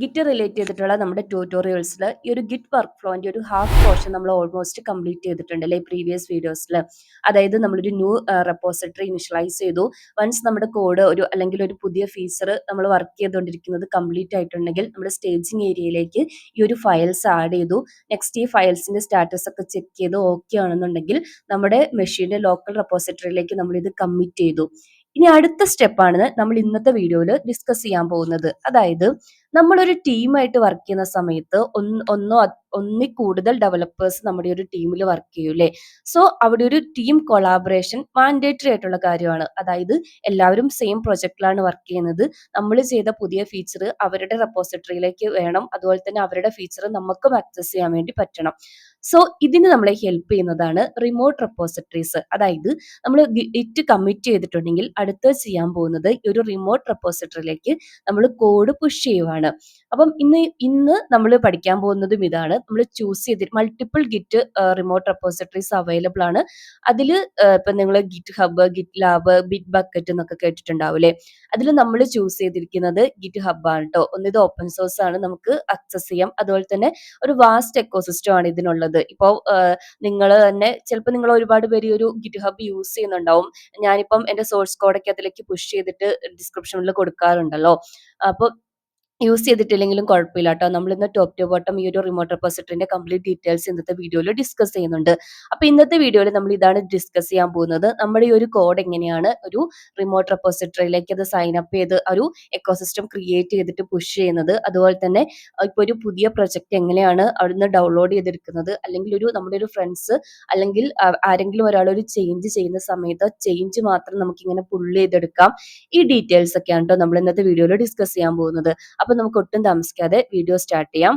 Git relate ചെയ്തിട്ടുള്ള നമ്മുടെ ട്യൂട്ടോറിയൽസിൽ ഈ ഒരു ഗിറ്റ് വർക്ക് ഫ്ലോന്റെ ഒരു ഹാഫ് പോർഷൻ നമ്മൾ ഓൾമോസ്റ്റ് കംപ്ലീറ്റ് ചെയ്തിട്ടുണ്ട് അല്ലെ പ്രീവിയസ് വീഡിയോസിൽ. അതായത് നമ്മളൊരു ന്യൂ റെപ്പോസിറ്ററി ഇനിഷ്യലൈസ് ചെയ്തു. വൺസ് നമ്മുടെ കോഡ് അല്ലെങ്കിൽ ഒരു പുതിയ ഫീച്ചർ നമ്മൾ വർക്ക് ചെയ്തുകൊണ്ടിരിക്കുന്നത് കംപ്ലീറ്റ് ആയിട്ടുണ്ടെങ്കിൽ നമ്മുടെ സ്റ്റേജിങ് ഏരിയയിലേക്ക് ഈ ഒരു ഫയൽസ് ആഡ് ചെയ്തു. നെക്സ്റ്റ് ഈ ഫയൽസിന്റെ സ്റ്റാറ്റസ് ഒക്കെ ചെക്ക് ചെയ്ത് ഓക്കെ ആണെന്നുണ്ടെങ്കിൽ നമ്മുടെ മെഷീന്റെ ലോക്കൽ റെപ്പോസിറ്ററിയിലേക്ക് നമ്മൾ ഇത് കമ്മിറ്റ് ചെയ്തു. ഇനി അടുത്ത സ്റ്റെപ്പാണ് നമ്മൾ ഇന്നത്തെ വീഡിയോയിൽ ഡിസ്കസ് ചെയ്യാൻ പോകുന്നത്. അതായത് നമ്മളൊരു ടീമായിട്ട് വർക്ക് ചെയ്യുന്ന സമയത്ത് ഒന്നിൽ കൂടുതൽ ഡെവലപ്പേഴ്സ് നമ്മുടെ ഒരു ടീമിൽ വർക്ക് ചെയ്യൂലേ. സോ അവിടെ ഒരു ടീം കൊളാബറേഷൻ മാൻഡേറ്ററി ആയിട്ടുള്ള കാര്യമാണ്. അതായത് എല്ലാവരും സെയിം പ്രൊജക്റ്റിലാണ് വർക്ക് ചെയ്യുന്നത്. നമ്മൾ ചെയ്ത പുതിയ ഫീച്ചർ അവരുടെ റെപ്പോസിറ്ററിയിലേക്ക് വേണം. അതുപോലെ തന്നെ അവരുടെ ഫീച്ചർ നമുക്കും ആക്സസ് ചെയ്യാൻ വേണ്ടി പറ്റണം. സോ ഇതിന് നമ്മളെ ഹെൽപ്പ് ചെയ്യുന്നതാണ് റിമോട്ട് റെപ്പോസിറ്ററീസ്. അതായത് നമ്മൾ ഗിറ്റ് കമ്മിറ്റ് ചെയ്തിട്ടുണ്ടെങ്കിൽ അടുത്ത് ചെയ്യാൻ പോകുന്നത് ഈ ഒരു റിമോട്ട് റെപ്പോസിറ്ററിയിലേക്ക് നമ്മൾ കോഡ് പുഷ് ചെയ്യുവാണ്. അപ്പം ഇന്ന് നമ്മൾ പഠിക്കാൻ പോകുന്നതും ഇതാണ്. നമ്മൾ ചൂസ് ചെയ്ത് multiple git remote repositories available ആണ്. അതിൽ ഇപ്പൊ നിങ്ങൾ git hub, git lab, bit bucket എന്നൊക്കെ കേട്ടിട്ടുണ്ടാവില്ലേ. അതിൽ നമ്മൾ ചൂസ് ചെയ്തിരിക്കുന്നത് ഗിറ്റ് ഹബ്ബ് ആണ് കേട്ടോ. ഇത് ഓപ്പൺ സോഴ്സ് ആണ്, നമുക്ക് ആക്സസ് ചെയ്യാം. അതുപോലെ തന്നെ ഒരു വാസ്റ്റ് എക്കോസിസ്റ്റം ആണ് ഇതിനുള്ളത്. ഇപ്പോൾ നിങ്ങൾ തന്നെ ചിലപ്പോൾ നിങ്ങൾ ഒരുപാട് പേര് ഈ ഒരു ഗിറ്റ് ഹബ്ബ് യൂസ് ചെയ്യുന്നുണ്ടാവും. ഞാനിപ്പം എന്റെ സോഴ്സ് കോഡൊക്കെ അതിലേക്ക് പുഷ് ചെയ്തിട്ട് ഡിസ്ക്രിപ്ഷനിൽ കൊടുക്കാറുണ്ടല്ലോ. അപ്പോൾ യൂസ് ചെയ്തിട്ടില്ലെങ്കിലും കുഴപ്പമില്ല കേട്ടോ. നമ്മൾ ഇന്ന് ടോപ്പ് ടു ബോട്ടം ഈ ഒരു റിമോട്ട് റെപ്പോസിറ്ററിന്റെ കംപ്ലീറ്റ് ഡീറ്റെയിൽസ് ഇന്നത്തെ വീഡിയോയിൽ ഡിസ്കസ് ചെയ്യുന്നുണ്ട്. അപ്പൊ ഇന്നത്തെ വീഡിയോയിൽ നമ്മൾ ഇതാണ് ഡിസ്കസ് ചെയ്യാൻ പോകുന്നത്. നമ്മുടെ ഈ ഒരു കോഡ് എങ്ങനെയാണ് ഒരു റിമോട്ട് റെപ്പോസിറ്ററിയിലേക്ക് അത് സൈൻ അപ്പ് ചെയ്ത് ഒരു എക്കോസിസ്റ്റം ക്രിയേറ്റ് ചെയ്തിട്ട് പുഷ് ചെയ്യുന്നത്, അതുപോലെ തന്നെ ഇപ്പൊ ഒരു പുതിയ പ്രൊജക്ട് എങ്ങനെയാണ് അവിടുന്ന് ഡൗൺലോഡ് ചെയ്തെടുക്കുന്നത്, അല്ലെങ്കിൽ നമ്മുടെ ഒരു ഫ്രണ്ട്സ് അല്ലെങ്കിൽ ആരെങ്കിലും ഒരാൾ ഒരു ചേഞ്ച് ചെയ്യുന്ന സമയത്ത് ചേഞ്ച് മാത്രം നമുക്ക് ഇങ്ങനെ പുള്ള് ചെയ്തെടുക്കാം. ഈ ഡീറ്റെയിൽസ് ഒക്കെയാണ് കേട്ടോ നമ്മൾ ഇന്നത്തെ വീഡിയോയിൽ ഡിസ്കസ് ചെയ്യാൻ പോകുന്നത്. അപ്പൊ നമുക്ക് ഒട്ടും താമസിക്കാതെ വീഡിയോ സ്റ്റാർട്ട് ചെയ്യാം.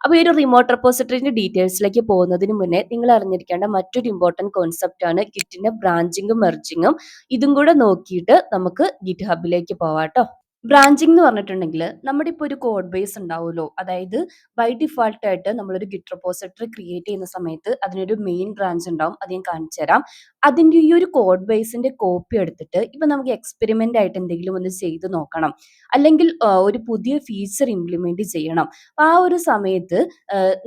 അപ്പൊ ഈ ഒരു റിമോട്ട് റെപ്പോസിറ്ററിന്റെ ഡീറ്റെയിൽസിലേക്ക് പോകുന്നതിന് മുന്നേ നിങ്ങൾ അറിഞ്ഞിരിക്കേണ്ട മറ്റൊരു ഇമ്പോർട്ടന്റ് കോൺസെപ്റ്റ് ആണ് ഗിറ്റിന്റെ ബ്രാഞ്ചിങ്ങും മെർജിങ്ങും. ഇതും കൂടെ നോക്കിയിട്ട് നമുക്ക് ഗിറ്റ് ഹബിലേക്ക് പോവാട്ടോ. ബ്രാഞ്ചിങ് എന്ന് പറഞ്ഞിട്ടുണ്ടെങ്കിൽ നമ്മുടെ ഇപ്പോൾ ഒരു കോഡ് ബേസ് ഉണ്ടാവുമല്ലോ. അതായത് ബൈ ഡിഫാൾട്ട് ആയിട്ട് നമ്മളൊരു ഗിറ്റ് റെപ്പോസിറ്ററി ക്രിയേറ്റ് ചെയ്യുന്ന സമയത്ത് അതിനൊരു മെയിൻ ബ്രാഞ്ച് ഉണ്ടാവും. അത് ഞാൻ കാണിച്ചു തരാം. അതിന്റെ ഈ ഒരു കോഡ് ബേസിന്റെ കോപ്പി എടുത്തിട്ട് ഇപ്പൊ നമുക്ക് എക്സ്പെരിമെന്റ് ആയിട്ട് എന്തെങ്കിലും ഒന്ന് ചെയ്ത് നോക്കണം, അല്ലെങ്കിൽ ഒരു പുതിയ ഫീച്ചർ ഇംപ്ലിമെന്റ് ചെയ്യണം. അപ്പൊ ആ ഒരു സമയത്ത്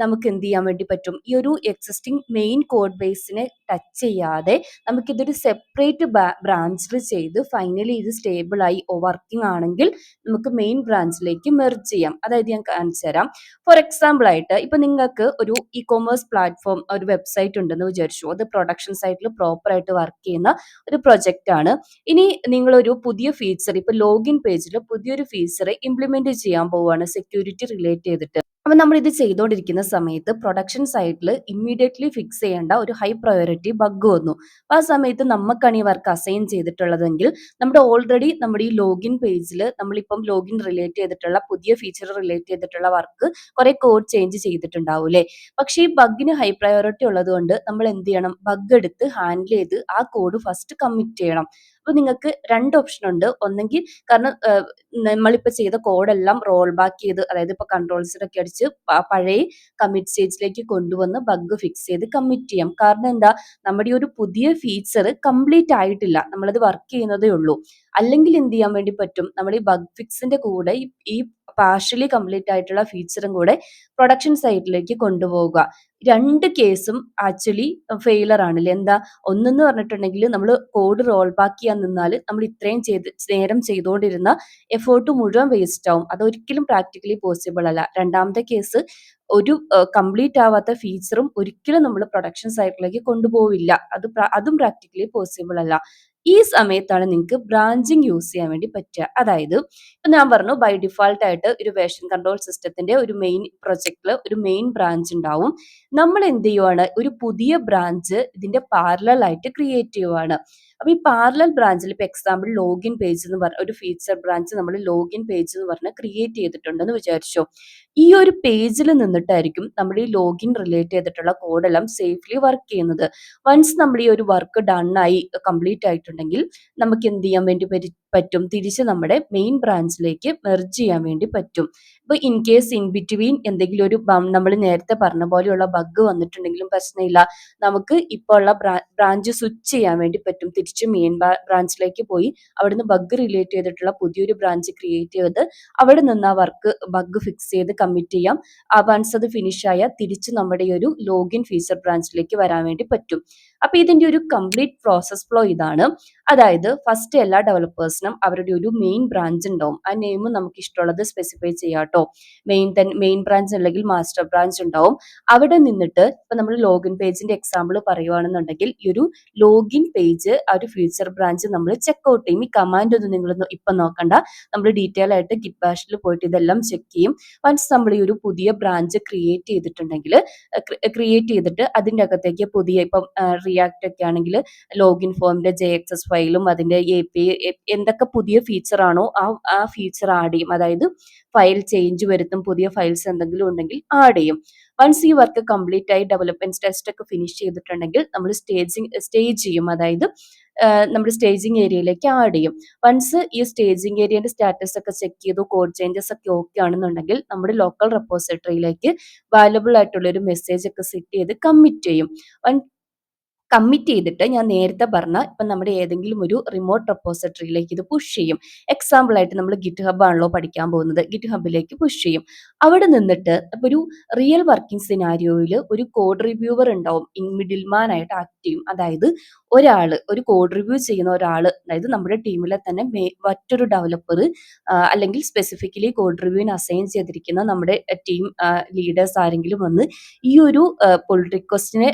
നമുക്ക് എന്ത് ചെയ്യാൻ വേണ്ടി പറ്റും, ഈ ഒരു എക്സിസ്റ്റിംഗ് മെയിൻ കോഡ് ബേസിനെ ടച്ച് ചെയ്യാതെ നമുക്കിതൊരു സെപ്പറേറ്റ് ബ്രാഞ്ചിൽ ചെയ്ത് ഫൈനലി ഇത് സ്റ്റേബിൾ ആയി വർക്കിംഗ് ആണെങ്കിൽ നമുക്ക് മെയിൻ ബ്രാഞ്ചിലേക്ക് മെർജ് ചെയ്യാം. അതായത് ഞാൻ കാണിച്ചു തരാം. ഫോർ എക്സാമ്പിൾ ആയിട്ട് ഇപ്പൊ നിങ്ങൾക്ക് ഒരു ഇ കൊമേഴ്സ് പ്ലാറ്റ്ഫോം, ഒരു വെബ്സൈറ്റ് ഉണ്ടെന്ന് വിചാരിച്ചു. അത് പ്രൊഡക്ഷൻ സൈറ്റിൽ പ്രോപ്പർ ആയിട്ട് വർക്ക് ചെയ്യുന്ന ഒരു പ്രൊജക്റ്റ് ആണ്. ഇനി നിങ്ങളൊരു പുതിയ ഫീച്ചർ, ഇപ്പൊ ലോഗിൻ പേജിൽ പുതിയൊരു ഫീച്ചർ ഇംപ്ലിമെന്റ് ചെയ്യാൻ പോവുകയാണ് സെക്യൂരിറ്റി റിലേറ്റ് ചെയ്തിട്ട്. അപ്പൊ നമ്മൾ ഇത് ചെയ്തുകൊണ്ടിരിക്കുന്ന സമയത്ത് പ്രൊഡക്ഷൻ സൈറ്റിൽ ഇമ്മീഡിയറ്റ്ലി ഫിക്സ് ചെയ്യേണ്ട ഒരു ഹൈ പ്രയോറിറ്റി ബഗ് വന്നു. അപ്പൊ ആ സമയത്ത് നമുക്കാണ് ഈ വർക്ക് അസൈൻ ചെയ്തിട്ടുള്ളതെങ്കിൽ നമ്മുടെ ഈ ലോഗിൻ പേജിൽ നമ്മളിപ്പം ലോഗിൻ റിലേറ്റ് ചെയ്തിട്ടുള്ള പുതിയ ഫീച്ചർ റിലേറ്റ് ചെയ്തിട്ടുള്ള വർക്ക് കുറെ കോഡ് ചേഞ്ച് ചെയ്തിട്ടുണ്ടാവൂലേ. പക്ഷെ ഈ ബഗിന് ഹൈ പ്രയോറിറ്റി ഉള്ളത് കൊണ്ട് നമ്മൾ എന്ത് ചെയ്യണം, ബഗ് എടുത്ത് ഹാൻഡിൽ ചെയ്ത് ആ കോഡ് ഫസ്റ്റ് കമ്മിറ്റ് ചെയ്യണം. അപ്പൊ നിങ്ങൾക്ക് രണ്ട് ഓപ്ഷൻ ഉണ്ട്. ഒന്നെങ്കിൽ കാരണം നമ്മളിപ്പോ ചെയ്ത കോഡെല്ലാം റോൾ ബാക്ക് ചെയ്ത്, അതായത് ഇപ്പൊ കൺട്രോൾസിലൊക്കെ അടിച്ച് പഴയ കമ്മിറ്റ് സ്റ്റേജിലേക്ക് കൊണ്ടുവന്ന് ബഗ് ഫിക്സ് ചെയ്ത് കമ്മിറ്റ് ചെയ്യാം. കാരണം എന്താ, നമ്മുടെ ഈ ഒരു പുതിയ ഫീച്ചർ കംപ്ലീറ്റ് ആയിട്ടില്ല, നമ്മളത് വർക്ക് ചെയ്യുന്നതേ ഉള്ളൂ. അല്ലെങ്കിൽ എന്ത് ചെയ്യാൻ വേണ്ടി പറ്റും, നമ്മുടെ ഈ ബഗ് ഫിക്സിന്റെ കൂടെ ഈ പാർഷ്യലി കംപ്ലീറ്റ് ആയിട്ടുള്ള ഫീച്ചറും കൂടെ പ്രൊഡക്ഷൻ സൈറ്റിലേക്ക് കൊണ്ടുപോവുക. രണ്ട് കേസും ആക്ച്വലി ഫെയിലർ ആണല്ലേ. എന്താ, ഒന്നെന്ന് പറഞ്ഞിട്ടുണ്ടെങ്കിൽ നമ്മൾ കോഡ് റോൾ ബാക്ക് ചെയ്യാൻ നിന്നാൽ നമ്മൾ ഇത്രയും നേരം ചെയ്തുകൊണ്ടിരുന്ന എഫേർട്ട് മുഴുവൻ വേസ്റ്റ് ആവും. അതൊരിക്കലും പ്രാക്ടിക്കലി പോസിബിൾ അല്ല. രണ്ടാമത്തെ കേസ്, ഒരു കംപ്ലീറ്റ് ആവാത്ത ഫീച്ചറും ഒരിക്കലും നമ്മൾ പ്രൊഡക്ഷൻ സൈറ്റിലേക്ക് കൊണ്ടുപോവില്ല. അതും പ്രാക്ടിക്കലി പോസിബിൾ അല്ല. ഈ സമയത്താണ് നിങ്ങൾക്ക് ബ്രാഞ്ചിങ് യൂസ് ചെയ്യാൻ വേണ്ടി പറ്റുക. അതായത് ഇപ്പൊ ഞാൻ പറഞ്ഞു, ബൈ ഡിഫാൾട്ട് ആയിട്ട് ഒരു വേർഷൻ കൺട്രോൾ സിസ്റ്റത്തിന്റെ ഒരു മെയിൻ പ്രൊജക്റ്റിൽ ഒരു മെയിൻ ബ്രാഞ്ച് ഉണ്ടാവും. നമ്മൾ എന്ത് ചെയ്യുവാണ്, ഒരു പുതിയ ബ്രാഞ്ച് ഇതിന്റെ പാരലൽ ആയിട്ട് ക്രിയേറ്റ് ചെയ്യുവാണ്. അപ്പൊ ഈ പാരലൽ ബ്രാഞ്ചിൽ ഇപ്പൊ എക്സാമ്പിൾ ലോഗിൻ പേജ് എന്ന് പറഞ്ഞ ഒരു ഫീച്ചർ ബ്രാഞ്ച് നമ്മൾ ലോഗിൻ പേജ് എന്ന് പറഞ്ഞ് ക്രിയേറ്റ് ചെയ്തിട്ടുണ്ടെന്ന് വിചാരിച്ചോ. ഈ ഒരു പേജിൽ നിന്നിട്ടായിരിക്കും നമ്മൾ ഈ ലോഗിൻ റിലേറ്റ് ചെയ്തിട്ടുള്ള കോഡെല്ലാം സേഫ്ലി വർക്ക് ചെയ്യുന്നത്. വൺസ് നമ്മൾ ഈ ഒരു വർക്ക് ഡൺ ആയി കംപ്ലീറ്റ് ആയിട്ടുണ്ടെങ്കിൽ നമുക്ക് എന്ത് ചെയ്യാൻ വേണ്ടി പറ്റും, തിരിച്ച് നമ്മുടെ മെയിൻ ബ്രാഞ്ചിലേക്ക് മെർജ് ചെയ്യാൻ വേണ്ടി പറ്റും. ഇപ്പൊ ഇൻ കേസ് ഇൻ ബിറ്റ്വീൻ എന്തെങ്കിലും ഒരു നമ്മൾ നേരത്തെ പറഞ്ഞ പോലെയുള്ള ബഗ് വന്നിട്ടുണ്ടെങ്കിലും പ്രശ്നമില്ല. നമുക്ക് ഇപ്പോൾ ഉള്ള ബ്രാഞ്ച് സ്വിച്ച് ചെയ്യാൻ വേണ്ടി പറ്റും. തിരിച്ച് മെയിൻ ബ്രാഞ്ചിലേക്ക് പോയി അവിടുന്ന് ബഗ് റിലേറ്റ് ചെയ്തിട്ടുള്ള പുതിയൊരു ബ്രാഞ്ച് ക്രിയേറ്റ് ചെയ്ത് അവിടെ നിന്ന് ആ ബഗ് ഫിക്സ് ചെയ്ത് കമ്മിറ്റ് ചെയ്യാം. വൺസ് അത് ഫിനിഷ് ആയാൽ തിരിച്ച് നമ്മുടെ ഈ ഒരു ലോഗിൻ ഫീച്ചർ ബ്രാഞ്ചിലേക്ക് വരാൻ വേണ്ടി പറ്റും. അപ്പൊ ഇതിന്റെ ഒരു കംപ്ലീറ്റ് പ്രോസസ് ഫ്ലോ ഇതാണ്. അതായത് ഫസ്റ്റ് എല്ലാ ഡെവലപ്പേഴ്സിനും അവരുടെ ഒരു മെയിൻ ബ്രാഞ്ച് ഉണ്ടാവും. ആ നെയിം നമുക്ക് ഇഷ്ടമുള്ളത് സ്പെസിഫൈ ചെയ്യാട്ടോ. മെയിൻ ബ്രാഞ്ച് അല്ലെങ്കിൽ മാസ്റ്റർ ബ്രാഞ്ച് ഉണ്ടാവും. അവിടെ നിന്നിട്ട് ഇപ്പൊ നമ്മൾ ലോഗിൻ പേജിന്റെ എക്സാമ്പിൾ പറയുവാണെന്നുണ്ടെങ്കിൽ ഈ ഒരു ലോഗിൻ പേജ് ആ ഒരു ഫ്യൂച്ചർ ബ്രാഞ്ച് നമ്മൾ ചെക്ക്ഔട്ട് ചെയ്യും. ഈ കമാൻഡ് ഒന്നും നിങ്ങൾ ഇപ്പൊ നോക്കണ്ട, നമ്മൾ ഡീറ്റെയിൽ ആയിട്ട് ഗിറ്റ് ബാഷിൽ പോയിട്ട് ഇതെല്ലാം ചെക്ക് ചെയ്യും. വൺസ് നമ്മൾ ഈ ഒരു പുതിയ ബ്രാഞ്ച് ക്രിയേറ്റ് ചെയ്തിട്ട് അതിന്റെ അകത്തേക്ക് പുതിയ ഇപ്പം റിയാക്ട് ഒക്കെ ആണെങ്കിൽ ലോഗിൻ ഫോമിന്റെ JXS ഫയലും അതിന്റെ API എന്തൊക്കെ പുതിയ ഫീച്ചർ ആണോ ആ ഫീച്ചർ ആഡ് ചെയ്യും. അതായത് ഫയൽ ചേഞ്ച് വരുത്തും, പുതിയ ഫയൽസ് എന്തെങ്കിലും ഉണ്ടെങ്കിൽ ആഡ് ചെയ്യും. വൺസ് ഈ വർക്ക് കംപ്ലീറ്റ് ആയി ഡെവലപ്മെന്റ് ടെസ്റ്റ് ഒക്കെ ഫിനിഷ് ചെയ്തിട്ടുണ്ടെങ്കിൽ നമ്മൾ സ്റ്റേജ് ചെയ്യും. അതായത് നമ്മുടെ സ്റ്റേജിങ് ഏരിയയിലേക്ക് ആഡ് ചെയ്യും. വൺസ് ഈ സ്റ്റേജിങ് ഏരിയയുടെ സ്റ്റാറ്റസ് ഒക്കെ ചെക്ക് ചെയ്തു, കോഡ് ചേഞ്ചസ് ഒക്കെ ഓക്കെ ആണെന്നുണ്ടെങ്കിൽ നമ്മുടെ ലോക്കൽ റെപ്പോസിറ്ററിയിലേക്ക് വാല്യബിൾ ആയിട്ടുള്ള ഒരു മെസ്സേജ് ഒക്കെ സെറ്റ് ചെയ്ത് കമ്മിറ്റ് ചെയ്യും. കമ്മിറ്റ് ചെയ്തിട്ട് ഞാൻ നേരത്തെ പറഞ്ഞ ഇപ്പം നമ്മുടെ ഏതെങ്കിലും ഒരു റിമോട്ട് റെപ്പോസിറ്ററിയിലേക്ക് ഇത് പുഷ് ചെയ്യും. എക്സാമ്പിൾ ആയിട്ട് നമ്മൾ ഗിറ്റ് ഹബ് ആണല്ലോ പഠിക്കാൻ പോകുന്നത്, ഗിറ്റ് ഹബിലേക്ക് പുഷ് ചെയ്യും. അവിടെ നിന്നിട്ട് ഇപ്പൊ ഒരു റിയൽ വർക്കിംഗ് സിനാരിയോയിൽ ഒരു കോഡ് റിവ്യൂവർ ഉണ്ടാവും, മിഡിൽ മാൻ ആയിട്ട് ആക്ട് ചെയ്യും. അതായത് ഒരു കോഡ് റിവ്യൂ ചെയ്യുന്ന ഒരാള്, അതായത് നമ്മുടെ ടീമിലെ തന്നെ മറ്റൊരു ഡെവലപ്പർ അല്ലെങ്കിൽ സ്പെസിഫിക്കലി കോഡ് റിവ്യൂവിന് അസൈൻ ചെയ്തിരിക്കുന്ന നമ്മുടെ ടീം ലീഡേഴ്സ് ആരെങ്കിലും വന്ന് ഈ ഒരു പുൾ റിക്വസ്റ്റിനെ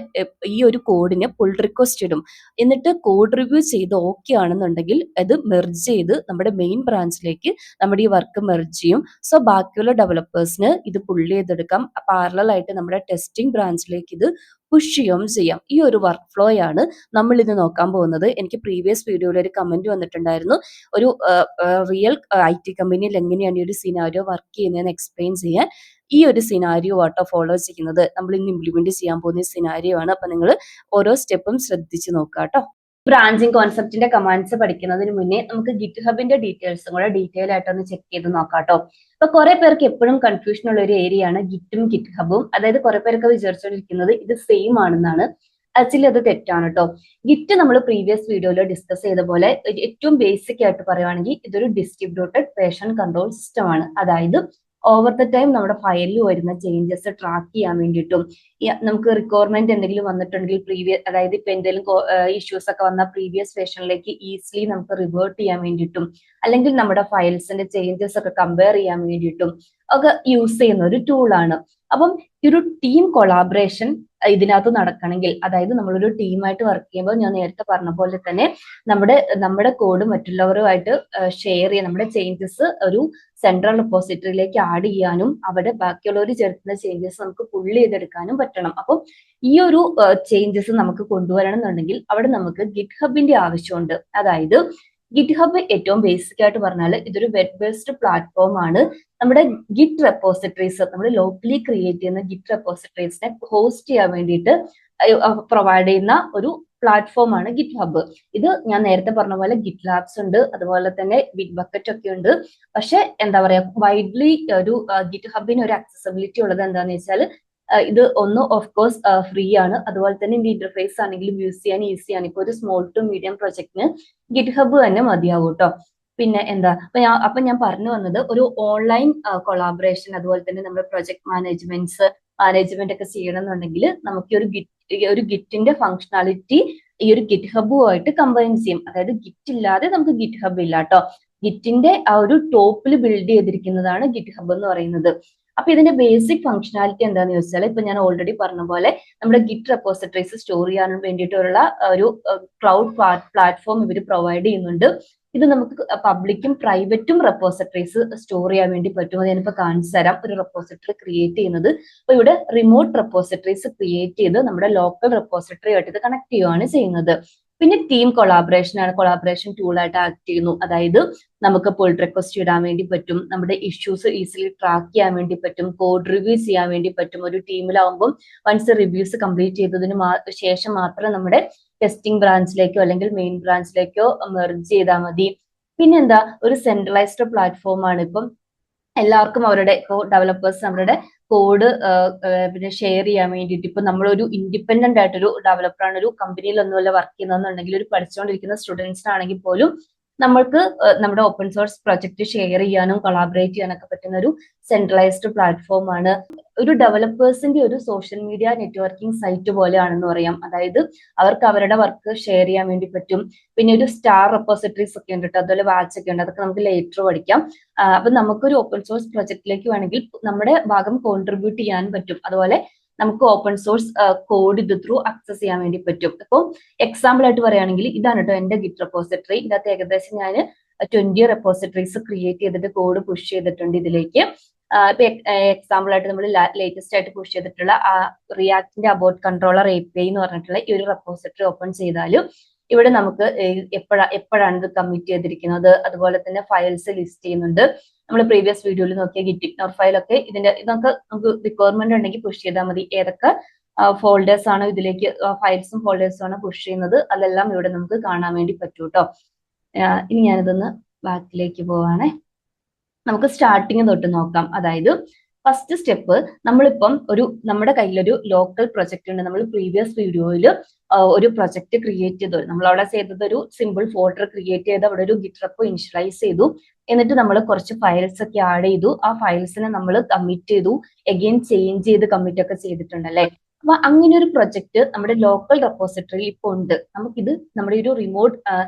ഈ ഒരു കോഡിന് പുൾ റിക്വസ്റ്റ് ഇടും. എന്നിട്ട് കോഡ് റിവ്യൂ ചെയ്ത് ഓക്കെ ആണെന്നുണ്ടെങ്കിൽ അത് മെർജ് ചെയ്ത് നമ്മുടെ മെയിൻ ബ്രാഞ്ചിലേക്ക് നമ്മുടെ ഈ വർക്ക് മെർജ് ചെയ്യും. സോ ബാക്കിയുള്ള ഡെവലപ്പേഴ്സിന് ഇത് പുള്ളി ചെയ്തെടുക്കാം. പാരലൽ ആയിട്ട് നമ്മുടെ ടെസ്റ്റിംഗ് ബ്രാഞ്ചിലേക്ക് ഇത് പുഷ് ചെയ്യുകയും ചെയ്യാം. ഈ ഒരു വർക്ക് ഫ്ലോ ആണ് നമ്മൾ ഇത് നോക്കാൻ പോകുന്നത്. എനിക്ക് പ്രീവിയസ് വീഡിയോയിൽ ഒരു കമന്റ് വന്നിട്ടുണ്ടായിരുന്നു, ഒരു റിയൽ IT കമ്പനിയിൽ എങ്ങനെയാണ് ഈ ഒരു സിനാരിയോ വർക്ക് ചെയ്യുന്നതെന്ന് എക്സ്പ്ലെയിൻ ചെയ്യാൻ. ഈ ഒരു സിനാരിയോ ആട്ടോ ഫോളോ ചെയ്യുന്നത്. നമ്മൾ ഇന്ന് ഇംപ്ലിമെന്റ് ചെയ്യാൻ പോകുന്ന സിനാരിയോ ആണ്. അപ്പൊ നിങ്ങൾ ഓരോ സ്റ്റെപ്പും ശ്രദ്ധിച്ച് നോക്കുക കേട്ടോ. ബ്രാഞ്ചിങ് കോൺസെപ്റ്റിന്റെ കമാൻഡ്സ് പഠിക്കുന്നതിന് മുന്നേ നമുക്ക് ഗിറ്റ് ഹബിന്റെ ഡീറ്റെയിൽസും കൂടെ ഡീറ്റെയിൽ ആയിട്ടൊന്ന് ചെക്ക് ചെയ്ത് നോക്കാം കേട്ടോ. അപ്പൊ കുറെ പേർക്ക് എപ്പോഴും കൺഫ്യൂഷൻ ഉള്ള ഒരു ഏരിയ ആണ് ഗിറ്റും ഗിറ്റ് ഹബും. അതായത് കുറെ പേർക്ക് വിചാരിച്ചുകൊണ്ടിരിക്കുന്നത് ഇത് സെയിം ആണെന്നാണ്. ആക്ച്വലി അത് തെറ്റാണ് കേട്ടോ. ഗിറ്റ് നമ്മൾ പ്രീവിയസ് വീഡിയോയിൽ ഡിസ്കസ് ചെയ്ത പോലെ ഏറ്റവും ബേസിക് ആയിട്ട് പറയുവാണെങ്കിൽ ഇതൊരു ഡിസ്ട്രിബ്യൂട്ടഡ് വേർഷൻ കൺട്രോൾ സിസ്റ്റം ആണ്. അതായത് ഓവർ ദ ടൈം നമ്മുടെ ഫയലിൽ വരുന്ന ചേഞ്ചസ് ട്രാക്ക് ചെയ്യാൻ വേണ്ടിയിട്ടും നമുക്ക് റിക്വയർമെന്റ് എന്തെങ്കിലും വന്നിട്ടുണ്ടെങ്കിൽ അതായത് ഇപ്പൊ എന്തെങ്കിലും ഇഷ്യൂസ് ഒക്കെ വന്ന പ്രീവിയസ് വേർഷനിലേക്ക് ഈസിലി നമുക്ക് റിവേർട്ട് ചെയ്യാൻ വേണ്ടിയിട്ടും അല്ലെങ്കിൽ നമ്മുടെ ഫയൽസിന്റെ ചേഞ്ചസ് ഒക്കെ കമ്പയർ ചെയ്യാൻ വേണ്ടിയിട്ടും ഒക്കെ യൂസ് ചെയ്യുന്ന ഒരു ടൂളാണ്. അപ്പം ഈ ഒരു ടീം കൊളാബറേഷൻ ഇതിനകത്ത് നടക്കണമെങ്കിൽ, അതായത് നമ്മളൊരു ടീമായിട്ട് വർക്ക് ചെയ്യുമ്പോൾ ഞാൻ നേരത്തെ പറഞ്ഞ പോലെ തന്നെ നമ്മുടെ കോഡ് മറ്റുള്ളവരുമായിട്ട് ഷെയർ ചെയ്യാൻ, നമ്മുടെ ചേഞ്ചസ് ഒരു സെൻട്രൽ റെപ്പോസിറ്ററിയിലേക്ക് ആഡ് ചെയ്യാനും അവിടെ ബാക്കിയുള്ളവർ ചേർക്കുന്ന ചേഞ്ചസ് നമുക്ക് പുള്ള് ചെയ്തെടുക്കാനും പറ്റണം. അപ്പം ഈ ഒരു ചേഞ്ചസ് നമുക്ക് കൊണ്ടുവരണം എന്നുണ്ടെങ്കിൽ അവിടെ നമുക്ക് ഗിറ്റ് ഹബിന്റെ ആവശ്യമുണ്ട്. അതായത് ഗിറ്റ് ഹബ് ഏറ്റവും ബേസിക് ആയിട്ട് പറഞ്ഞാൽ ഇതൊരു വെബ് ബേസ്ഡ് പ്ലാറ്റ്ഫോം ആണ്. നമ്മുടെ ഗിറ്റ് റെപ്പോസിറ്ററീസ്, നമ്മൾ ലോക്കലി ക്രിയേറ്റ് ചെയ്യുന്ന ഗിറ്റ് റെപ്പോസിറ്ററീസിനെ ഹോസ്റ്റ് ചെയ്യാൻ വേണ്ടിയിട്ട് പ്രൊവൈഡ് ചെയ്യുന്ന ഒരു പ്ലാറ്റ്ഫോം ആണ് ഗിറ്റ് ഹബ്. ഇത് ഞാൻ നേരത്തെ പറഞ്ഞ പോലെ ഗിറ്റ് ലാബ്സ് ഉണ്ട്, അതുപോലെ തന്നെ ബിഗ് ബക്കറ്റ് ഒക്കെ ഉണ്ട്. പക്ഷെ എന്താ പറയാ, വൈഡ്ലി ഒരു ഗിറ്റ് ഹബിന് ഒരു അക്സസിബിലിറ്റി ഉള്ളത് എന്താണെന്ന് വെച്ചാൽ ഇത് ഒന്ന് ഓഫ് കോഴ്സ് ഫ്രീ ആണ്. അതുപോലെ തന്നെ ഇതിന്റെ ഇന്റർഫേസ് ആണെങ്കിലും യൂസ് ചെയ്യാൻ ഈസിയാണ്. ഇപ്പൊ ഒരു സ്മോൾ ടു മീഡിയം പ്രൊജക്ടിന് ഗിറ്റ് ഹബ് തന്നെ മതിയാവും കേട്ടോ. പിന്നെ എന്താ അപ്പൊ ഞാൻ പറഞ്ഞു വന്നത് ഒരു ഓൺലൈൻ കൊളാബറേഷൻ, അതുപോലെ തന്നെ നമ്മുടെ പ്രൊജക്ട് മാനേജ്മെന്റ് ഒക്കെ ചെയ്യണമെന്നുണ്ടെങ്കിൽ നമുക്ക് ഒരു ഗിറ്റിന്റെ ഫംഗ്ഷനാലിറ്റി ഈ ഒരു ഗിറ്റ് ഹബുമായിട്ട് കമ്പൈൻ ചെയ്യും. അതായത് ഗിറ്റ് ഇല്ലാതെ നമുക്ക് ഗിറ്റ് ഹബ് ഇല്ല കേട്ടോ. ഗിറ്റിന്റെ ആ ഒരു ടോപ്പിൽ ബിൽഡ് ചെയ്തിരിക്കുന്നതാണ് ഗിറ്റ് ഹബ് എന്ന് പറയുന്നത്. അപ്പൊ ഇതിന്റെ ബേസിക് ഫംഗ്ഷനാലിറ്റി എന്താണെന്ന് ചോദിച്ചാൽ, ഇപ്പൊ ഞാൻ ഓൾറെഡി പറഞ്ഞ പോലെ നമ്മുടെ ഗിറ്റ് റെപ്പോസിറ്ററീസ് സ്റ്റോർ ചെയ്യാൻ വേണ്ടിയിട്ടുള്ള ഒരു ക്ലൗഡ് പ്ലാറ്റ്ഫോം ഇവർ പ്രൊവൈഡ് ചെയ്യുന്നുണ്ട്. ഇത് നമുക്ക് പബ്ലിക്കും പ്രൈവറ്റും റെപ്പോസിറ്ററീസ് സ്റ്റോർ ചെയ്യാൻ വേണ്ടി പറ്റും. അത് ഞാനിപ്പോ കാണിച്ചു തരാം. ഒരു റെപ്പോസിറ്ററി ക്രിയേറ്റ് ചെയ്യുന്നത്, അപ്പൊ ഇവിടെ റിമോട്ട് റെപ്പോസിറ്ററീസ് ക്രിയേറ്റ് ചെയ്ത് നമ്മുടെ ലോക്കൽ റെപ്പോസിറ്ററി ആയിട്ട് ഇത് കണക്ട് ചെയ്യുകയാണ് ചെയ്യുന്നത്. പിന്നെ ടീം കൊളാബറേഷൻ ടൂൾ ആയിട്ട് ആക്ട് ചെയ്യുന്നു. അതായത് നമുക്ക് പുൾ റിക്വസ്റ്റ് ഇടാൻ വേണ്ടി പറ്റും, നമ്മുടെ ഇഷ്യൂസ് ഈസിലി ട്രാക്ക് ചെയ്യാൻ വേണ്ടി പറ്റും, കോഡ് റിവ്യൂ ചെയ്യാൻ വേണ്ടി പറ്റും. ഒരു ടീമിലാവുമ്പോൾ വൺസ് റിവ്യൂസ് കംപ്ലീറ്റ് ചെയ്തതിന് ശേഷം മാത്രം നമ്മുടെ ടെസ്റ്റിംഗ് ബ്രാഞ്ചിലേക്കോ അല്ലെങ്കിൽ മെയിൻ ബ്രാഞ്ചിലേക്കോ മെർജ് ചെയ്താൽ മതി. പിന്നെന്താ, ഒരു സെൻട്രലൈസ്ഡ് പ്ലാറ്റ്ഫോം ആണ്. ഇപ്പം എല്ലാവർക്കും അവരുടെ ഇപ്പോൾ ഡെവലപ്പേഴ്സ് അവരുടെ കോഡ് പിന്നെ ഷെയർ ചെയ്യാൻ വേണ്ടിയിട്ട്, ഇപ്പൊ നമ്മളൊരു ഇൻഡിപെൻഡന്റ് ആയിട്ടൊരു ഡെവലപ്പറാണ്, ഒരു കമ്പനിയിലൊന്നുമല്ല വർക്ക് ചെയ്യുന്നതെന്നുണ്ടെങ്കിൽ, ഒരു പഠിച്ചുകൊണ്ടിരിക്കുന്ന സ്റ്റുഡൻസിനാണെങ്കിൽ പോലും നമ്മൾക്ക് നമ്മുടെ ഓപ്പൺ സോഴ്സ് പ്രൊജക്ട് ഷെയർ ചെയ്യാനും കൊളാബറേറ്റ് ചെയ്യാനൊക്കെ പറ്റുന്ന ഒരു സെൻട്രലൈസ്ഡ് പ്ലാറ്റ്ഫോം ആണ്. ഒരു ഡെവലപ്പേഴ്സിന്റെ ഒരു സോഷ്യൽ മീഡിയ നെറ്റ്വർക്കിംഗ് സൈറ്റ് പോലെയാണെന്ന് പറയാം. അതായത് അവർക്ക് അവരുടെ വർക്ക് ഷെയർ ചെയ്യാൻ വേണ്ടി പറ്റും. പിന്നെ ഒരു സ്റ്റാർ റെപ്പോസിറ്ററീസ് ഒക്കെ ഉണ്ട് കേട്ടോ, അതുപോലെ വാച്ച് ഒക്കെ ഉണ്ട്, അതൊക്കെ നമുക്ക് ലേറ്റർ പഠിക്കാം. അപ്പൊ നമുക്കൊരു ഓപ്പൺ സോഴ്സ് പ്രൊജക്റ്റിലേക്ക് വേണമെങ്കിൽ നമ്മുടെ ഭാഗം കോൺട്രിബ്യൂട്ട് ചെയ്യാൻ പറ്റും. അതുപോലെ നമുക്ക് ഓപ്പൺ സോഴ്സ് കോഡ് ഇത് ത്രൂ ആക്സസ് ചെയ്യാൻ വേണ്ടി പറ്റും. ഇപ്പോൾ എക്സാമ്പിൾ ആയിട്ട് പറയുകയാണെങ്കിൽ ഇതാണ് കേട്ടോ എന്റെ ഗിറ്റ് റെപ്പോസിറ്ററി. ഇതിനകത്ത് ഏകദേശം ഞാൻ 20 റെപ്പോസിറ്ററീസ് ക്രിയേറ്റ് ചെയ്തിട്ട് കോഡ് പുഷ് ചെയ്തിട്ടുണ്ട് ഇതിലേക്ക്. ഇപ്പൊ എക്സാമ്പിൾ ആയിട്ട് നമ്മൾ ലേറ്റസ്റ്റ് ആയിട്ട് പുഷ് ചെയ്തിട്ടുള്ള റിയാക്ടിന്റെ അബൌട്ട് കൺട്രോളർ API എന്ന് പറഞ്ഞിട്ടുള്ള ഈ ഒരു റെപ്പോസിറ്ററി ഓപ്പൺ ചെയ്താലും ഇവിടെ നമുക്ക് എപ്പോഴാണ് ഇത് കമ്മിറ്റ് ചെയ്തിരിക്കുന്നത്, അതുപോലെ തന്നെ ഫയൽസ് ലിസ്റ്റ് ചെയ്യുന്നുണ്ട്. നമ്മൾ പ്രീവിയസ് വീഡിയോയിൽ നോക്കിയ ഗിറ്റ് ഇഗ്നോർ ഫയലൊക്കെ ഇതൊക്കെ നമുക്ക് റിക്വയർമെന്റ് ഉണ്ടെങ്കിൽ പുഷ് ചെയ്താൽ മതി. ഏതൊക്കെ ഫോൾഡേഴ്സ് ആണ് ഇതിലേക്ക് ഫയൽസും ഫോൾഡേഴ്സും ആണ് പുഷ് ചെയ്യുന്നത്, അതെല്ലാം ഇവിടെ നമുക്ക് കാണാൻ വേണ്ടി പറ്റൂ കേട്ടോ. ഇനി ഞാനിതൊന്ന് ബാക്കിലേക്ക് പോവാണേ. നമുക്ക് സ്റ്റാർട്ടിങ് തൊട്ട് നോക്കാം. അതായത് ഫസ്റ്റ് സ്റ്റെപ്പ്, നമ്മളിപ്പം നമ്മുടെ കയ്യിലൊരു ലോക്കൽ പ്രൊജക്ട് ഉണ്ട്. നമ്മൾ പ്രീവിയസ് വീഡിയോയിൽ ഒരു പ്രൊജക്ട് ക്രിയേറ്റ് ചെയ്തു. നമ്മൾ അവിടെ ചെയ്തത് ഒരു സിമ്പിൾ ഫോൾഡർ ക്രിയേറ്റ് ചെയ്ത് അവിടെ ഒരു ഗിറ്റ് റെപ്പോ ഇനിഷ്യലൈസ് ചെയ്തു. എന്നിട്ട് നമ്മൾ കുറച്ച് ഫയൽസ് ഒക്കെ ആഡ് ചെയ്തു. ആ ഫയൽസിനെ നമ്മൾ കമ്മിറ്റ് ചെയ്തു, എഗെയിൻ ചേഞ്ച് ചെയ്ത് കമ്മിറ്റ് ഒക്കെ ചെയ്തിട്ടുണ്ടല്ലേ. അപ്പൊ അങ്ങനെ ഒരു പ്രൊജക്ട് നമ്മുടെ ലോക്കൽ റെപ്പോസിറ്ററിയിൽ ഇപ്പൊ ഉണ്ട്. നമുക്കിത് നമ്മുടെ ഒരു റിമോട്ട്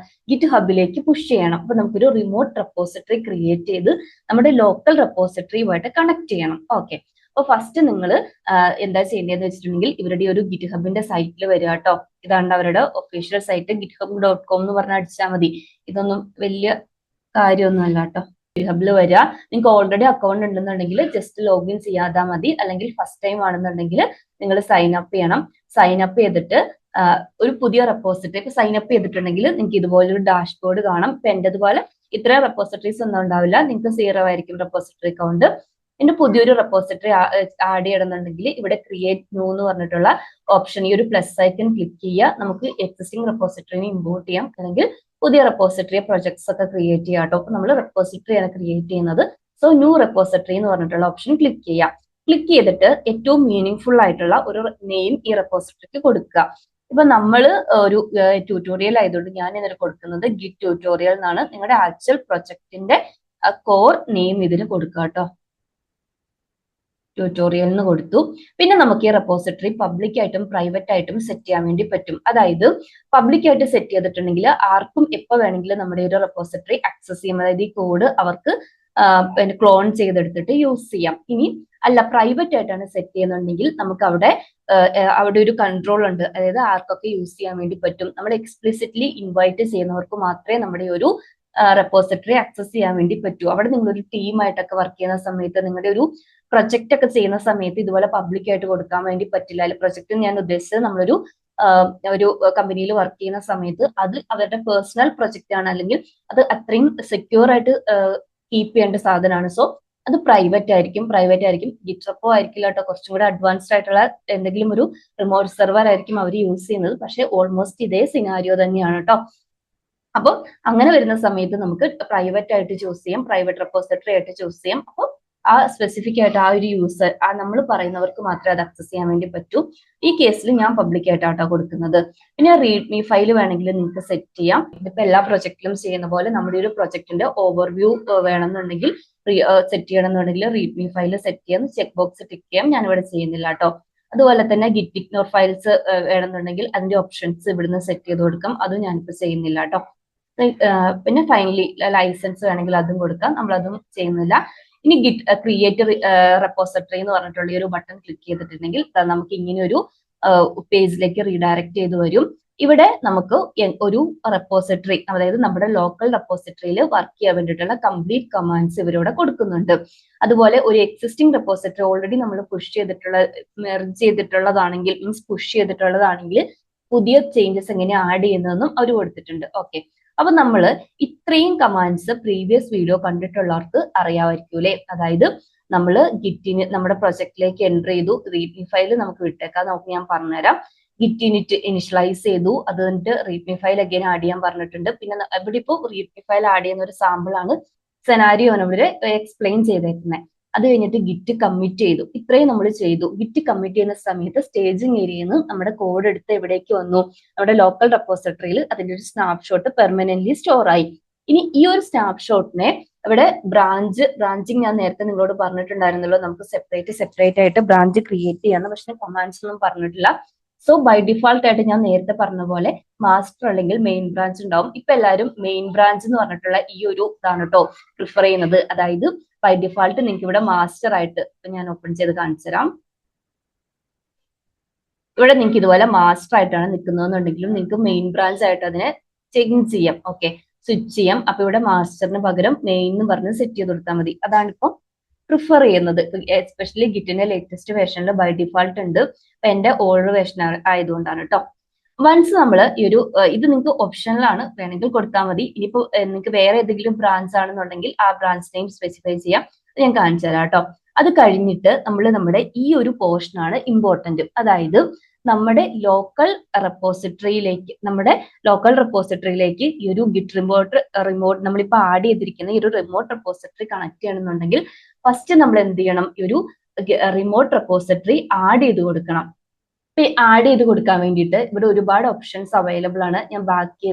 ഗിറ്റ് ഹബിലേക്ക് പുഷ് ചെയ്യണം. അപ്പൊ നമുക്കൊരു റിമോട്ട് റെപ്പോസിറ്ററി ക്രിയേറ്റ് ചെയ്ത് നമ്മുടെ ലോക്കൽ റെപ്പോസിറ്ററിയുമായിട്ട് കണക്ട് ചെയ്യണം. ഓക്കെ, അപ്പൊ ഫസ്റ്റ് നിങ്ങൾ എന്താ ചെയ്യേണ്ടതെന്ന് വെച്ചിട്ടുണ്ടെങ്കിൽ ഇവരുടെ ഒരു ഗിറ്റ് ഹബിന്റെ സൈറ്റിൽ വരിക കേട്ടോ. ഇതാണ് അവരുടെ ഒഫീഷ്യൽ സൈറ്റ്, github.com എന്ന് പറഞ്ഞാൽ അടിച്ചാൽ മതി. ഇതൊന്നും വലിയ കാര്യമൊന്നുമല്ല കേട്ടോ. ഗിറ്റ്ഹബിൽ വരിക. നിങ്ങൾക്ക് ഓൾറെഡി അക്കൗണ്ട് ഉണ്ടെന്നുണ്ടെങ്കിൽ ജസ്റ്റ് ലോഗിൻ ചെയ്യാതാ മതി. അല്ലെങ്കിൽ ഫസ്റ്റ് ടൈം ആണെന്നുണ്ടെങ്കിൽ നിങ്ങൾ സൈൻ അപ്പ് ചെയ്യണം. സൈൻ അപ്പ് ചെയ്തിട്ട് ഒരു പുതിയ റെപ്പോസിറ്ററി ഇപ്പൊ സൈൻ അപ്പ് ചെയ്തിട്ടുണ്ടെങ്കിൽ നിങ്ങൾക്ക് ഇതുപോലൊരു ഡാഷ്ബോർഡ് കാണാം. ഇപ്പൊ എന്റേതുപോലെ ഇത്ര റെപ്പോസിറ്ററീസ് ഒന്നും ഉണ്ടാവില്ല, നിങ്ങൾക്ക് 0 ആയിരിക്കും റെപ്പോസിറ്ററി അക്കൗണ്ട്. എന്റെ പുതിയൊരു റെപ്പോസിറ്ററി ആഡ് ചെയ്യണമെന്നുണ്ടെങ്കിൽ ഇവിടെ ക്രിയേറ്റ് ന്യൂ എന്ന് പറഞ്ഞിട്ടുള്ള ഓപ്ഷൻ, ഈ ഒരു പ്ലസ് ഐക്കൺ ക്ലിക്ക് ചെയ്യുക. നമുക്ക് എക്സിസ്റ്റിംഗ് റെപ്പോസിറ്ററിനെ ഇമ്പോർട്ട് ചെയ്യാം, അല്ലെങ്കിൽ പുതിയ റെപ്പോസിറ്ററി പ്രൊജക്ട്സ് ഒക്കെ ക്രിയേറ്റ് ചെയ്യാം കേട്ടോ. അപ്പൊ നമ്മൾ റെപ്പോസിറ്ററി ആണ് ക്രിയേറ്റ് ചെയ്യുന്നത്. സോ ന്യൂ റെപ്പോസിറ്ററി എന്ന് പറഞ്ഞിട്ടുള്ള ഓപ്ഷൻ ക്ലിക്ക് ചെയ്യാം. ക്ലിക്ക് ചെയ്തിട്ട് ഏറ്റവും മീനിങ് ഫുൾ ആയിട്ടുള്ള ഒരു നെയിം ഈ റെപ്പോസിറ്ററിക്ക് കൊടുക്കുക. ഇപ്പൊ നമ്മൾ ഒരു ട്യൂട്ടോറിയൽ ആയതുകൊണ്ട് ഞാൻ ഇതിന് കൊടുക്കുന്നത് ഗിറ്റ് ട്യൂട്ടോറിയൽ എന്നാണ്. നിങ്ങളുടെ ആക്ച്വൽ പ്രൊജക്ടിന്റെ കോർ നെയിം ഇതിന് കൊടുക്കുക കേട്ടോ. ട്യൂട്ടോറിയൽ എന്ന് കൊടുത്തു. പിന്നെ നമുക്ക് ഈ റെപ്പോസിറ്ററി പബ്ലിക് ആയിട്ടും പ്രൈവറ്റ് ആയിട്ടും സെറ്റ് ചെയ്യാൻ വേണ്ടി പറ്റും. അതായത് പബ്ലിക് ആയിട്ട് സെറ്റ് ചെയ്തിട്ടുണ്ടെങ്കിൽ ആർക്കും എപ്പോൾ വേണമെങ്കിലും നമ്മുടെ ഒരു റെപ്പോസിറ്ററി ആക്സസ് ചെയ്യാം. അതായത് ഈ കോഡ് അവർക്ക് ക്ലോൺ ചെയ്തെടുത്തിട്ട് യൂസ് ചെയ്യാം. ഇനി അല്ല, പ്രൈവറ്റ് ആയിട്ടാണ് സെറ്റ് ചെയ്യുന്നുണ്ടെങ്കിൽ നമുക്ക് അവിടെ ഒരു കൺട്രോൾ ഉണ്ട്. അതായത് ആർക്കൊക്കെ യൂസ് ചെയ്യാൻ വേണ്ടി പറ്റും. നമ്മൾ എക്സ്പ്ലിസിറ്റ്ലി ഇൻവൈറ്റ് ചെയ്യുന്നവർക്ക് മാത്രമേ നമ്മുടെ ഒരു റെപ്പോസിറ്ററി ആക്സസ് ചെയ്യാൻ വേണ്ടി പറ്റൂ. അവിടെ നിങ്ങളൊരു ടീമായിട്ടൊക്കെ വർക്ക് ചെയ്യുന്ന സമയത്ത്, നിങ്ങളുടെ ഒരു പ്രൊജക്ട് ഒക്കെ ചെയ്യുന്ന സമയത്ത് ഇതുപോലെ പബ്ലിക് ആയിട്ട് കൊടുക്കാൻ വേണ്ടി പറ്റില്ല. അല്ലെ, പ്രൊജക്ട് ഞാൻ ഉദ്ദേശിച്ചത് നമ്മളൊരു കമ്പനിയിൽ വർക്ക് ചെയ്യുന്ന സമയത്ത് അത് അവരുടെ പേഴ്സണൽ പ്രൊജക്റ്റ് ആണ്, അല്ലെങ്കിൽ അത് അത്രയും സെക്യൂർ ആയിട്ട് കീപ്പ് ചെയ്യേണ്ട സാധനമാണ്. സോ അത് പ്രൈവറ്റ് ആയിരിക്കും. ഗിറ്റ് റെപ്പോ ആയിരിക്കില്ല കേട്ടോ, കുറച്ചും കൂടെ അഡ്വാൻസ്ഡ് ആയിട്ടുള്ള എന്തെങ്കിലും ഒരു റിമോട്ട് സെർവർ ആയിരിക്കും അവർ യൂസ് ചെയ്യുന്നത്. പക്ഷെ ഓൾമോസ്റ്റ് ഇതേ സിനാരിയോ തന്നെയാണ് കേട്ടോ. അപ്പൊ അങ്ങനെ വരുന്ന സമയത്ത് നമുക്ക് പ്രൈവറ്റ് ആയിട്ട് ചൂസ് ചെയ്യാം, പ്രൈവറ്റ് റെപ്പോസിറ്ററി ആയിട്ട് ചൂസ് ചെയ്യാം. അപ്പോൾ ആ സ്പെസിഫിക് ആയിട്ട് ആ ഒരു യൂസർ, നമ്മൾ പറയുന്നവർക്ക് മാത്രമേ അത് ആക്സസ് ചെയ്യാൻ വേണ്ടി പറ്റൂ. ഈ കേസിൽ ഞാൻ പബ്ലിക് ആയിട്ടാട്ടോ കൊടുക്കുന്നത്. പിന്നെ റീഡ്മി ഫയൽ വേണമെങ്കിൽ നിങ്ങൾക്ക് സെറ്റ് ചെയ്യാം. ഇതിപ്പോ എല്ലാ പ്രൊജക്റ്റിലും ചെയ്യുന്ന പോലെ നമ്മുടെ ഒരു പ്രൊജക്ടിന്റെ ഓവർവ്യൂ വേണമെന്നുണ്ടെങ്കിൽ സെറ്റ് ചെയ്യണമെന്നുണ്ടെങ്കിൽ റീഡ്മി ഫയൽ സെറ്റ് ചെയ്യാം, ചെക്ക് ബോക്സ് ടിക്ക് ചെയ്യാം. ഞാനിവിടെ ചെയ്യുന്നില്ല കേട്ടോ. അതുപോലെ തന്നെ ഗിറ്റ് ഇഗ്നോർ ഫയൽസ് വേണമെന്നുണ്ടെങ്കിൽ അതിന്റെ ഓപ്ഷൻസ് ഇവിടുന്ന് സെറ്റ് ചെയ്ത് കൊടുക്കാം. അതും ഞാനിപ്പോ ചെയ്യുന്നില്ല കേട്ടോ. പിന്നെ ഫൈനലി ലൈസൻസ് വേണമെങ്കിൽ അതും കൊടുക്കാം, നമ്മളതും ചെയ്യുന്നില്ല. ഇനി ഗിറ്റ് ക്രിയേറ്റ് റെപ്പോസിറ്ററി എന്ന് പറഞ്ഞിട്ടുള്ള ഈ ഒരു ബട്ടൺ ക്ലിക്ക് ചെയ്തിട്ടുണ്ടെങ്കിൽ നമുക്ക് ഇങ്ങനെ ഒരു പേജിലേക്ക് റീഡയറക്ട് ചെയ്ത് വരും. ഇവിടെ നമുക്ക് ഒരു റെപ്പോസിറ്ററി, അതായത് നമ്മുടെ ലോക്കൽ റെപ്പോസിറ്ററിയിൽ വർക്ക് ചെയ്യാൻ വേണ്ടിയിട്ടുള്ള കംപ്ലീറ്റ് കമാൻഡ്സ് ഇവരോട് കൊടുക്കുന്നുണ്ട്. അതുപോലെ ഒരു എക്സിസ്റ്റിംഗ് റെപ്പോസിറ്ററി ഓൾറെഡി നമ്മൾ പുഷ് ചെയ്തിട്ടുള്ള മെർജ് ചെയ്തിട്ടുള്ളതാണെങ്കിൽ, മീൻസ് പുഷ് ചെയ്തിട്ടുള്ളതാണെങ്കിൽ പുതിയ ചേഞ്ചസ് എങ്ങനെ ആഡ് ചെയ്യുന്നതെന്നും അവർ കൊടുത്തിട്ടുണ്ട്. ഓക്കെ, അപ്പൊ നമ്മൾ ഇത്രയും കമാൻഡ്സ് പ്രീവിയസ് വീഡിയോ കണ്ടിട്ടുള്ളവർക്ക് അറിയാമായിരിക്കൂലേ. അതായത് നമ്മൾ ഗിറ്റിന് നമ്മുടെ പ്രൊജക്റ്റിലേക്ക് എൻ്റർ ചെയ്തു, റീഡ്മി ഫയൽ നമുക്ക് വിട്ടേക്കാം, നമുക്ക് ഞാൻ പറഞ്ഞുതരാം. ഗിറ്റ് ഇനിറ്റ് ഇനിഷ്യലൈസ് ചെയ്തു. അത് കഴിഞ്ഞിട്ട് റീഡ്മി ഫയൽ അഗൈൻ ആഡ് ചെയ്യാൻ പറഞ്ഞിട്ടുണ്ട്. പിന്നെ ഇവിടെ ഇപ്പോൾ റീഡ്മി ഫയൽ ആഡ് ചെയ്യുന്ന ഒരു സാമ്പിൾ ആണ് സെനാരിയോ ആണ് ഇവിടെ എക്സ്പ്ലെയിൻ ചെയ്തേക്കുന്നത്. അത് കഴിഞ്ഞിട്ട് ഗിറ്റ് കമ്മിറ്റ് ചെയ്തു. ഇത്രയും നമ്മൾ ചെയ്തു. ഗിറ്റ് കമ്മിറ്റ് ചെയ്യുന്ന സമയത്ത് സ്റ്റേജിങ് ഏരിയയിൽ നിന്ന് നമ്മുടെ കോഡ് എടുത്ത് എവിടേക്ക് വന്നു, നമ്മുടെ ലോക്കൽ റെപ്പോസിറ്ററിയിൽ അതിന്റെ ഒരു സ്നാപ്ഷോട്ട് പെർമനന്റ്ലി സ്റ്റോർ ആയി. ഇനി ഈ ഒരു സ്നാപ്ഷോട്ടിനെ ഇവിടെ ബ്രാഞ്ചിങ് ഞാൻ നേരത്തെ നിങ്ങളോട് പറഞ്ഞിട്ടുണ്ടായിരുന്നല്ലോ, നമുക്ക് സെപ്പറേറ്റ് ആയിട്ട് ബ്രാഞ്ച് ക്രിയേറ്റ് ചെയ്യാന്ന്. പക്ഷെ കമാൻഡ്സ് ഒന്നും പറഞ്ഞിട്ടില്ല. സോ ബൈ ഡിഫാൾട്ട് ആയിട്ട് ഞാൻ നേരത്തെ പറഞ്ഞ പോലെ മാസ്റ്റർ അല്ലെങ്കിൽ മെയിൻ ബ്രാഞ്ച് ഉണ്ടാവും. ഇപ്പൊ എല്ലാവരും മെയിൻ ബ്രാഞ്ച് എന്ന് പറഞ്ഞിട്ടുള്ള ഈ ഒരു ഇതാണ് കേട്ടോ പ്രിഫർ ചെയ്യുന്നത്. അതായത് ബൈ ഡിഫാൾട്ട് നിങ്ങൾക്ക് ഇവിടെ മാസ്റ്റർ ആയിട്ട്, ഇപ്പൊ ഞാൻ ഓപ്പൺ ചെയ്ത് കാണിച്ചു തരാം. ഇവിടെ നിങ്ങൾക്ക് ഇതുപോലെ മാസ്റ്റർ ആയിട്ടാണ് നിൽക്കുന്നതെന്നുണ്ടെങ്കിലും നിങ്ങൾക്ക് മെയിൻ ബ്രാഞ്ച് ആയിട്ട് അതിനെ ചേഞ്ച് ചെയ്യാം. ഓക്കെ, സ്വിച്ച് ചെയ്യാം. അപ്പൊ ഇവിടെ മാസ്റ്ററിന് പകരം മെയിൻ എന്ന് പറഞ്ഞ് സെറ്റ് ചെയ്ത് കൊടുത്താൽ മതി. അതാണ് ഇപ്പൊ പ്രിഫർ ചെയ്യുന്നത്. എസ്പെഷ്യലി ഗിറ്റിന്റെ ലേറ്റസ്റ്റ് വേർഷനിൽ ബൈ ഡിഫാൾട്ട് ഉണ്ട്. അപ്പൊ എന്റെ ഓൾഡ് വേർഷൻ ആയതുകൊണ്ടാണ് കേട്ടോ. വൺസ് നമ്മൾ ഈ ഒരു ഇത് നിങ്ങൾക്ക് ഓപ്ഷനിലാണ്, വേണമെങ്കിൽ കൊടുത്താൽ മതി. ഇനിയിപ്പോ നിങ്ങൾക്ക് വേറെ ഏതെങ്കിലും ബ്രാഞ്ച് ആണെന്നുണ്ടെങ്കിൽ ആ ബ്രാഞ്ച് നെയിം സ്പെസിഫൈ ചെയ്യാം. ഞാൻ കാണിച്ചു തരാം കേട്ടോ. അത് കഴിഞ്ഞിട്ട് നമ്മുടെ ഈ ഒരു പോർഷൻ ആണ് ഇമ്പോർട്ടന്റ്. അതായത് നമ്മുടെ ലോക്കൽ റെപ്പോസിറ്ററിയിലേക്ക് ഈ ഒരു ഗിറ്റ് റിമോട്ട് നമ്മളിപ്പോ ആഡ് ചെയ്തിരിക്കുന്ന ഈ ഒരു റിമോട്ട് റെപ്പോസിറ്ററി കണക്ട് ചെയ്യണമെന്നുണ്ടെങ്കിൽ ഫസ്റ്റ് നമ്മൾ എന്ത് ചെയ്യണം, ഈ ഒരു റിമോട്ട് റെപ്പോസിറ്ററി ആഡ് ചെയ്ത് കൊടുക്കണം. ഇപ്പൊ ആഡ് ചെയ്ത് കൊടുക്കാൻ വേണ്ടിയിട്ട് ഇവിടെ ഒരുപാട് ഓപ്ഷൻസ് അവൈലബിൾ ആണ്. ഞാൻ ബാക്കി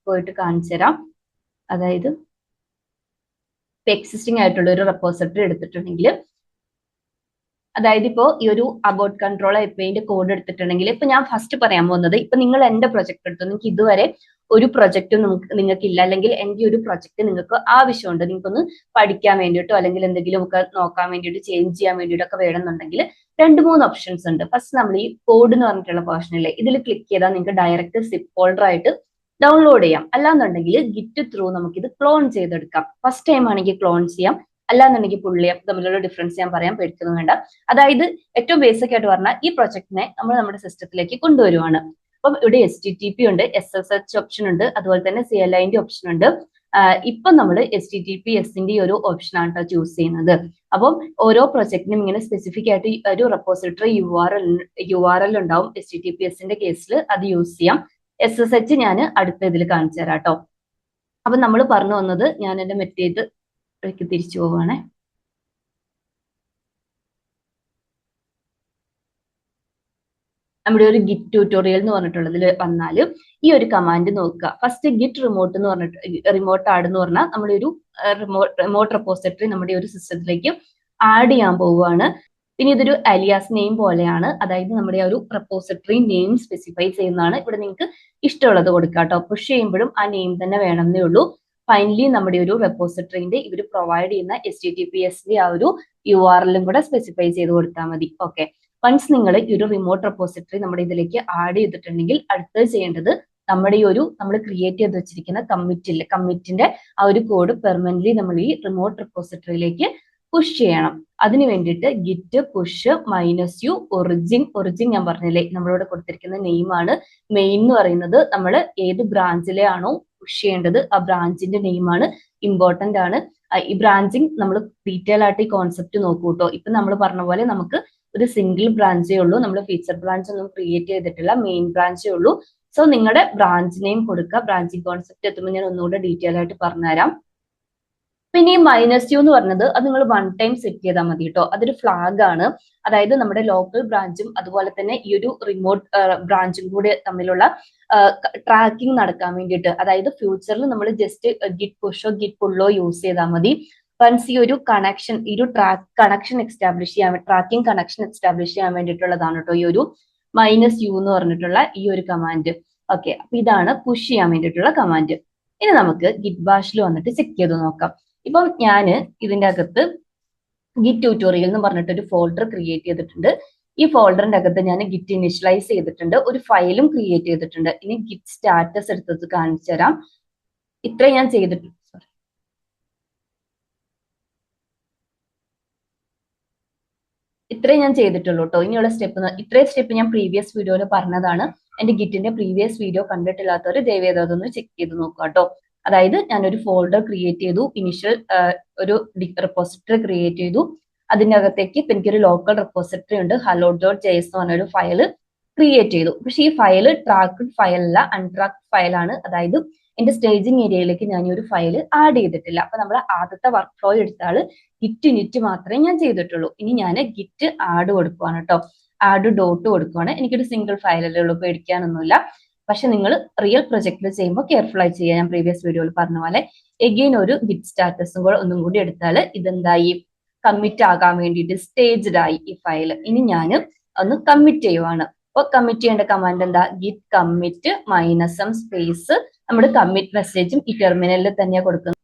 പോയിട്ട് കാണിച്ചു തരാം. അതായത് എക്സിസ്റ്റിംഗ് ആയിട്ടുള്ള ഒരു റെപ്പോസിറ്ററി എടുത്തിട്ടുണ്ടെങ്കിൽ, അതായത് ഇപ്പോ ഈ ഒരു അബൌട്ട് കൺട്രോൾ എപ്പിന്റെ കോഡ് എടുത്തിട്ടുണ്ടെങ്കിൽ, ഇപ്പൊ ഞാൻ ഫസ്റ്റ് പറയാൻ പോകുന്നത്, ഇപ്പൊ നിങ്ങൾ എന്റെ പ്രൊജക്ട് എടുത്തു, നിങ്ങൾക്ക് ഇതുവരെ ഒരു പ്രൊജക്റ്റും നിങ്ങൾക്ക് ഇല്ല, അല്ലെങ്കിൽ എന്റെ ഒരു പ്രൊജക്ട് നിങ്ങൾക്ക് ആവശ്യമുണ്ട്, നിങ്ങൾക്കൊന്ന് പഠിക്കാൻ വേണ്ടിയിട്ടോ അല്ലെങ്കിൽ എന്തെങ്കിലും ഒക്കെ നോക്കാൻ വേണ്ടിയിട്ട് ചേഞ്ച് ചെയ്യാൻ വേണ്ടിയിട്ടൊക്കെ വേണമെന്നുണ്ടെങ്കിൽ 2-3 ഓപ്ഷൻസ് ഉണ്ട്. ഫസ്റ്റ് നമ്മൾ ഈ കോഡ് എന്ന് പറഞ്ഞിട്ടുള്ള പോർഷനിലെ ഇതിൽ ക്ലിക്ക് ചെയ്താൽ നിങ്ങൾക്ക് ഡയറക്റ്റ് സിപ്പ് ഫോൾഡർ ആയിട്ട് ഡൗൺലോഡ് ചെയ്യാം. അല്ലാന്നുണ്ടെങ്കിൽ ഗിറ്റ് ത്രൂ നമുക്ക് ഇത് ക്ലോൺ ചെയ്തെടുക്കാം. ഫസ്റ്റ് ടൈം ആണെങ്കിൽ ക്ലോൺ ചെയ്യാം, അല്ലാന്നുണ്ടെങ്കിൽ പുള്ളിയാം. തമ്മിലുള്ള ഡിഫറൻസ് ഞാൻ പറയാൻ പേടിക്കുന്നു വേണ്ട. അതായത് ഏറ്റവും ബേസിക് ആയിട്ട് പറഞ്ഞാൽ ഈ പ്രൊജക്ടിനെ നമ്മൾ നമ്മുടെ സിസ്റ്റത്തിലേക്ക് കൊണ്ടുവരുവാണ്. അപ്പം ഇവിടെ HTTP ഉണ്ട്, SSH ഓപ്ഷൻ ഉണ്ട്, അതുപോലെ തന്നെ CLIന്റെ ഓപ്ഷൻ ഉണ്ട്. ഇപ്പൊ നമ്മൾ HTTPSന്റെ ഒരു ഓപ്ഷൻ ആണ് കേട്ടോ ചൂസ് ചെയ്യുന്നത്. അപ്പം ഓരോ പ്രൊജക്ടിനും ഇങ്ങനെ സ്പെസിഫിക് ആയിട്ട് ഒരു റെപ്പോസിറ്ററി URL ഉണ്ടാവും. HTTPSന്റെ കേസിൽ അത് യൂസ് ചെയ്യാം. SSH ഞാൻ അടുത്ത ഇതിൽ കാണിച്ചു തരാം കേട്ടോ. അപ്പൊ നമ്മൾ പറഞ്ഞു വന്നത്, ഞാൻ എന്റെ മെറ്റേത് തിരിച്ചു പോവാണേ. നമ്മുടെ ഒരു ഗിറ്റ് ട്യൂട്ടോറിയൽ എന്ന് പറഞ്ഞിട്ടുള്ളതിൽ വന്നാല് ഈ ഒരു കമാൻഡ് നോക്കുക. ഫസ്റ്റ് ഗിറ്റ് റിമോട്ട് എന്ന് പറഞ്ഞിട്ട്, റിമോട്ട് ആഡ് എന്ന് പറഞ്ഞാൽ നമ്മുടെ ഒരു റിമോട്ട് റെപ്പോസിറ്ററി നമ്മുടെ ഒരു സിസ്റ്റത്തിലേക്ക് ആഡ് ചെയ്യാൻ പോവുകയാണ്. പിന്നെ ഇതൊരു അലിയാസ് നെയിം പോലെയാണ്, അതായത് നമ്മുടെ ആ ഒരു റെപ്പോസിറ്ററി നെയിം സ്പെസിഫൈ ചെയ്യുന്നതാണ്. ഇവിടെ നിങ്ങൾക്ക് ഇഷ്ടമുള്ളത് കൊടുക്കാം കേട്ടോ. പുഷ് ചെയ്യുമ്പോഴും ആ നെയിം തന്നെ വേണമെന്നേ ഉള്ളൂ. ഫൈനലി നമ്മുടെ ഒരു റെപ്പോസിറ്ററിന്റെ ഇവർ പ്രൊവൈഡ് ചെയ്യുന്ന HTTPSന്റെ ആ ഒരു URL കൂടെ സ്പെസിഫൈ ചെയ്ത് കൊടുത്താൽ മതി. ഓക്കെ, വൺസ് നിങ്ങൾ ഈ ഒരു റിമോട്ട് റെപ്പോസിറ്ററി നമ്മുടെ ഇതിലേക്ക് ആഡ് ചെയ്തിട്ടുണ്ടെങ്കിൽ അടുത്തത് ചെയ്യേണ്ടത് നമ്മുടെ ഈ ഒരു നമ്മൾ ക്രിയേറ്റ് ചെയ്ത് വെച്ചിരിക്കുന്ന കമ്മിറ്റിന്റെ ആ ഒരു കോഡ് പെർമനന്റ്ലി നമ്മൾ ഈ റിമോട്ട് റെപ്പോസിറ്ററിയിലേക്ക് പുഷ് ചെയ്യണം. അതിന് വേണ്ടിയിട്ട് ഗിറ്റ് പുഷ് -u ഒറിജിൻ ഞാൻ പറഞ്ഞില്ലേ, നമ്മളിവിടെ കൊടുത്തിരിക്കുന്ന നെയിമാണ്. മെയിൻ എന്ന് പറയുന്നത് നമ്മൾ ഏത് ബ്രാഞ്ചിലെ ആണോ പുഷ് ചെയ്യേണ്ടത് ആ ബ്രാഞ്ചിന്റെ നെയിമാണ്, ഇമ്പോർട്ടന്റ് ആണ്. ഈ ബ്രാഞ്ചിങ് നമ്മൾ ഡീറ്റെയിൽ ആയിട്ട് ഈ കോൺസെപ്റ്റ് നോക്കൂ കേട്ടോ. ഇപ്പൊ നമ്മൾ പറഞ്ഞ പോലെ നമുക്ക് ഒരു സിംഗിൾ ബ്രാഞ്ചേ ഉള്ളൂ, നമ്മൾ ഫീച്ചർ ബ്രാഞ്ച് ഒന്നും ക്രിയേറ്റ് ചെയ്തിട്ടില്ല, മെയിൻ ബ്രാഞ്ചേ ഉള്ളൂ. സോ നിങ്ങളുടെ ബ്രാഞ്ച് നെയിം കൊടുക്കുക. ബ്രാഞ്ചിങ് കോൺസെപ്റ്റ് എത്തുമ്പോൾ ഞാൻ ഒന്നുകൂടെ ഡീറ്റെയിൽ ആയിട്ട് പറഞ്ഞുതരാം. പിന്നെ ഈ -u എന്ന് പറഞ്ഞത് അത് നിങ്ങൾ 1 ടൈം സെറ്റ് ചെയ്താൽ മതി കേട്ടോ. അതൊരു ഫ്ലാഗ് ആണ്, അതായത് നമ്മുടെ ലോക്കൽ ബ്രാഞ്ചും അതുപോലെ തന്നെ ഈ ഒരു റിമോട്ട് ബ്രാഞ്ചും കൂടെ തമ്മിലുള്ള ട്രാക്കിംഗ് നടക്കാൻ വേണ്ടിയിട്ട്. അതായത് ഫ്യൂച്ചറിൽ നമ്മൾ ജസ്റ്റ് ഗിറ്റ് പുഷോ ഗിറ്റ് പുള്ളോ യൂസ് ചെയ്താൽ മതി. വൺസ് ഈ ഒരു കണക്ഷൻ, ഈ ഒരു ട്രാക്കിംഗ് കണക്ഷൻ എസ്റ്റാബ്ലിഷ് ചെയ്യാൻ വേണ്ടിയിട്ടുള്ളതാണ് കേട്ടോ ഈ ഒരു -u എന്ന് പറഞ്ഞിട്ടുള്ള ഈ ഒരു കമാൻഡ്. ഓക്കെ, അപ്പൊ ഇതാണ് പുഷ് ചെയ്യാൻ വേണ്ടിയിട്ടുള്ള കമാൻഡ്. ഇനി നമുക്ക് ഗിറ്റ് ബാഷിൽ വന്നിട്ട് ചെക്ക് ചെയ്ത് നോക്കാം. ഇപ്പം ഞാൻ ഇതിന്റെ അകത്ത് ഗിറ്റ് ട്യൂട്ടോറിയൽ എന്ന് പറഞ്ഞിട്ട് ഒരു ഫോൾഡർ ക്രിയേറ്റ് ചെയ്തിട്ടുണ്ട്. ഈ ഫോൾഡറിന്റെ അകത്ത് ഞാൻ ഗിറ്റ് ഇനിഷ്യലൈസ് ചെയ്തിട്ടുണ്ട്, ഒരു ഫയലും ക്രിയേറ്റ് ചെയ്തിട്ടുണ്ട്. ഇനി ഗിറ്റ് സ്റ്റാറ്റസ് എടുത്തത് കാണിച്ചു തരാം. ഇത്രയും ഞാൻ ചെയ്തിട്ടുണ്ട്. ഇത്രയും ഞാൻ ചെയ്തിട്ടുള്ളൂ കേട്ടോ. ഇനിയുള്ള ഇത്രയും സ്റ്റെപ്പ് ഞാൻ പ്രീവിയസ് വീഡിയോയിൽ പറഞ്ഞതാണ്. എന്റെ ഗിറ്റിന്റെ പ്രീവിയസ് വീഡിയോ കണ്ടിട്ടില്ലാത്തവർ ദയവേദം അതൊന്ന് ചെക്ക് ചെയ്ത് നോക്കുക കേട്ടോ. അതായത് ഞാനൊരു ഫോൾഡർ ക്രിയേറ്റ് ചെയ്തു, ഇനിഷ്യൽ ഒരു റെപ്പോസിറ്ററി ക്രിയേറ്റ് ചെയ്തു. അതിൻ്റെ അകത്തേക്ക് ഇപ്പൊ എനിക്കൊരു ലോക്കൽ റെപ്പോസിറ്ററി ഉണ്ട്, hello.js എന്ന് പറഞ്ഞൊരു ഫയല്. ക്രിയേറ്റ് ചെയ്തു. പക്ഷെ ഈ ഫയൽ ട്രാക്ക്ഡ് ഫയൽ അല്ല, അൺട്രാക്ഡ് ഫയലാണ്. അതായത് എന്റെ സ്റ്റേജിങ് ഏരിയയിലേക്ക് ഞാൻ ഈ ഒരു ഫയൽ ആഡ് ചെയ്തിട്ടില്ല. അപ്പൊ നമ്മൾ ആദ്യത്തെ വർക്ക് ഫ്ലോ എടുത്താൽ ഗിറ്റ് ഇനിറ്റ് മാത്രമേ ഞാൻ ചെയ്തിട്ടുള്ളൂ. ഇനി ഞാൻ ഗിറ്റ് ആഡ് കൊടുക്കുവാണ് കേട്ടോ. ആഡ് ഡോട്ട് കൊടുക്കുവാണ്. എനിക്കൊരു സിംഗിൾ ഫയലല്ലേ ഉള്ളൂ, പേടിക്കാനൊന്നുമില്ല. പക്ഷെ നിങ്ങൾ റിയൽ പ്രൊജക്റ്റിൽ ചെയ്യുമ്പോൾ കെയർഫുൾ ആയി ചെയ്യാം. ഞാൻ പ്രീവിയസ് വീഡിയോയിൽ പറഞ്ഞ പോലെ എഗെയിൻ ഒരു ഗിറ്റ് സ്റ്റാറ്റസും കൂടെ ഒന്നും കൂടി എടുത്താൽ ഇതെന്തായി, കമ്മിറ്റ് ആകാൻ വേണ്ടിയിട്ട് സ്റ്റേജ്ഡ് ആയി ഈ ഫയൽ. ഇനി ഞാൻ ഒന്ന് കമ്മിറ്റ് ചെയ്യുവാണ്. അപ്പൊ കമ്മിറ്റ് ചെയ്യേണ്ട കമാൻഡ് എന്താ, ഗിറ്റ് കമ്മിറ്റ് -m സ്പേസ് നമ്മൾ കമ്മിറ്റ് മെസ്സേജും ഈ ടെർമിനലിൽ തന്നെയാണ് കൊടുക്കുന്നത്.